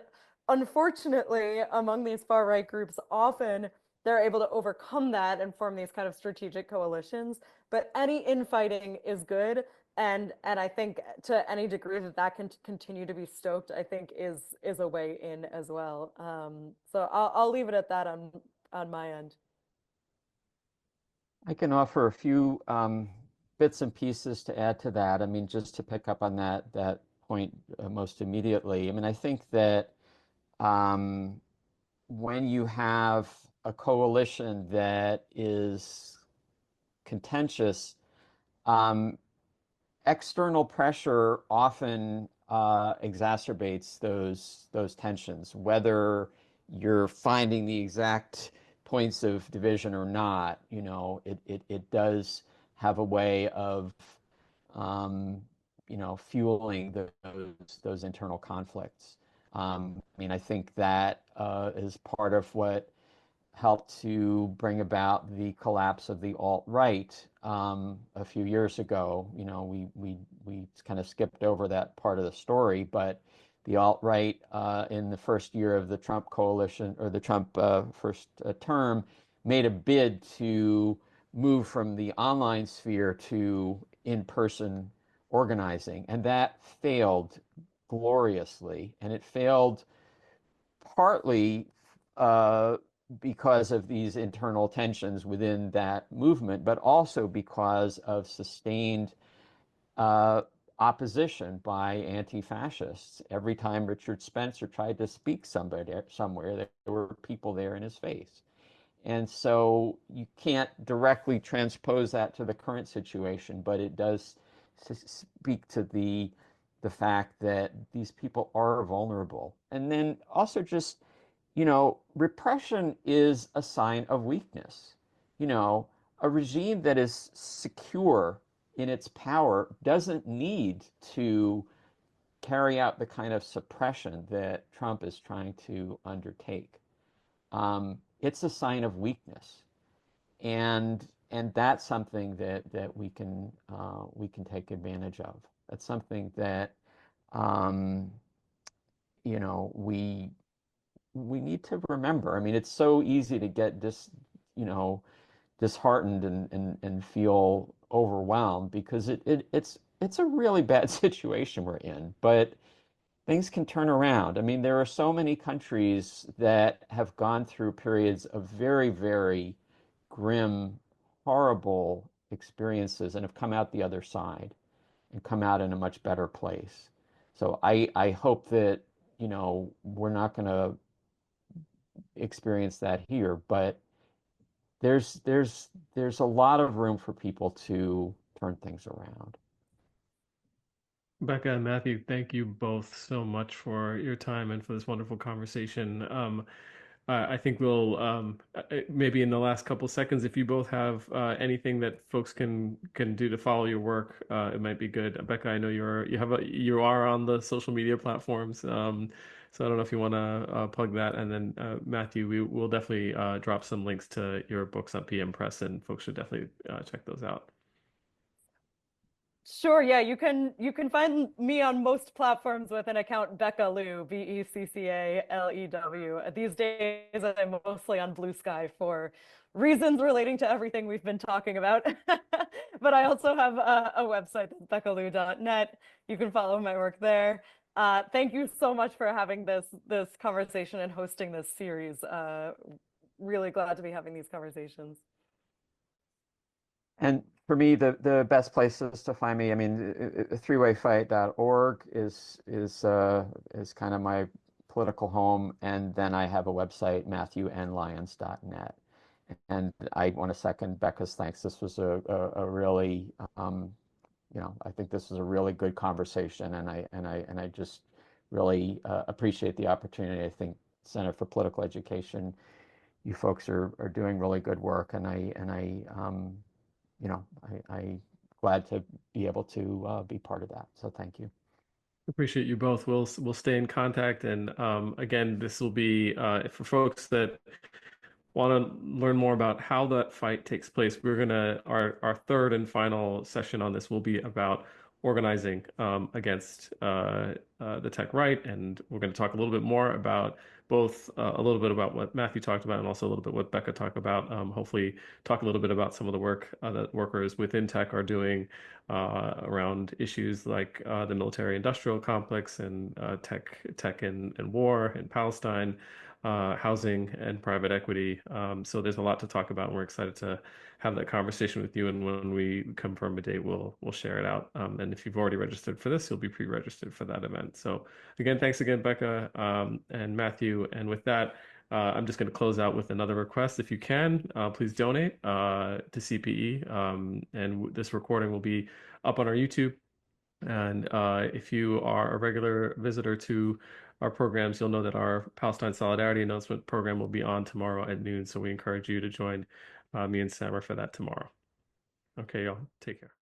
S4: unfortunately, among these far right groups, often they're able to overcome that and form these kind of strategic coalitions. But any infighting is good. And I think to any degree that can continue to be stoked, I think is a way in as well. So I'll leave it at that on my end.
S3: I can offer a few bits and pieces to add to that. I mean, just to pick up on that point most immediately. I mean, I think that um, when you have a coalition that is contentious, um, external pressure often exacerbates those tensions, whether you're finding the exact points of division or not. You know, it does have a way of fueling those internal conflicts. I mean, I think that is part of what helped to bring about the collapse of the alt-right a few years ago. You know, we kind of skipped over that part of the story, but the alt-right in the first year of the Trump coalition, or the Trump first term, made a bid to move from the online sphere to in-person organizing, and that failed gloriously. And it failed partly uh, because of these internal tensions within that movement, but also because of sustained uh, opposition by anti-fascists. Every time Richard Spencer tried to speak somewhere, there were people there in his face. And so you can't directly transpose that to the current situation, but it does speak to the fact that these people are vulnerable. And then also just, repression is a sign of weakness. You know, a regime that is secure in its power doesn't need to carry out the kind of suppression that Trump is trying to undertake. It's a sign of weakness, and that's something that we can take advantage of. That's something that um, we need to remember. I mean, it's so easy to get you know, disheartened and feel overwhelmed because it's a really bad situation we're in, but things can turn around. I mean, there are so many countries that have gone through periods of very, very grim, horrible experiences and have come out the other side and come out in a much better place. So I hope that, we're not going to experience that here, but there's a lot of room for people to turn things around.
S1: Becca and Matthew, thank you both so much for your time and for this wonderful conversation. I think we'll maybe in the last couple seconds, if you both have anything that folks can do to follow your work, it might be good. Becca, I know you are on the social media platforms, so I don't know if you want to plug that. And then Matthew, we will definitely drop some links to your books on PM Press, and folks should definitely check those out.
S4: Sure, yeah, you can find me on most platforms with an account Becca Lew, BECCALEW. These days I'm mostly on Blue Sky for reasons relating to everything we've been talking about. But I also have a website, beccalew.net. You can follow my work there. Thank you so much for having this conversation and hosting this series. Really glad to be having these conversations.
S3: And for me, the best places to find me, I mean, threewayfight.org is kind of my political home, and then I have a website, matthewnlyons.net. And I want to second Becca's thanks. This was a really, I think this was a really good conversation, and I just really appreciate the opportunity. I think Center for Political Education, you folks are doing really good work, and I glad to be able to be part of that. So thank you.
S1: Appreciate you both. We'll stay in contact, and again, this will be for folks that want to learn more about how that fight takes place. Our third and final session on this will be about organizing against the tech right, and we're going to talk a little bit more about both a little bit about what Matthew talked about and also a little bit what Becca talked about. Hopefully, talk a little bit about some of the work that workers within tech are doing around issues like the military-industrial complex and tech and war in Palestine. housing and private equity. So there's a lot to talk about, and we're excited to have that conversation with you. And when we confirm a date, we'll share it out. And if you've already registered for this, you'll be pre-registered for that event. So again, thanks again, Becca and Matthew. And with that, I'm just going to close out with another request. If you can, please donate to CPE. And this recording will be up on our YouTube. And if you are a regular visitor to our programs, you'll know that our Palestine Solidarity Announcement program will be on tomorrow at noon. So we encourage you to join me and Samar for that tomorrow. Okay, y'all, take care.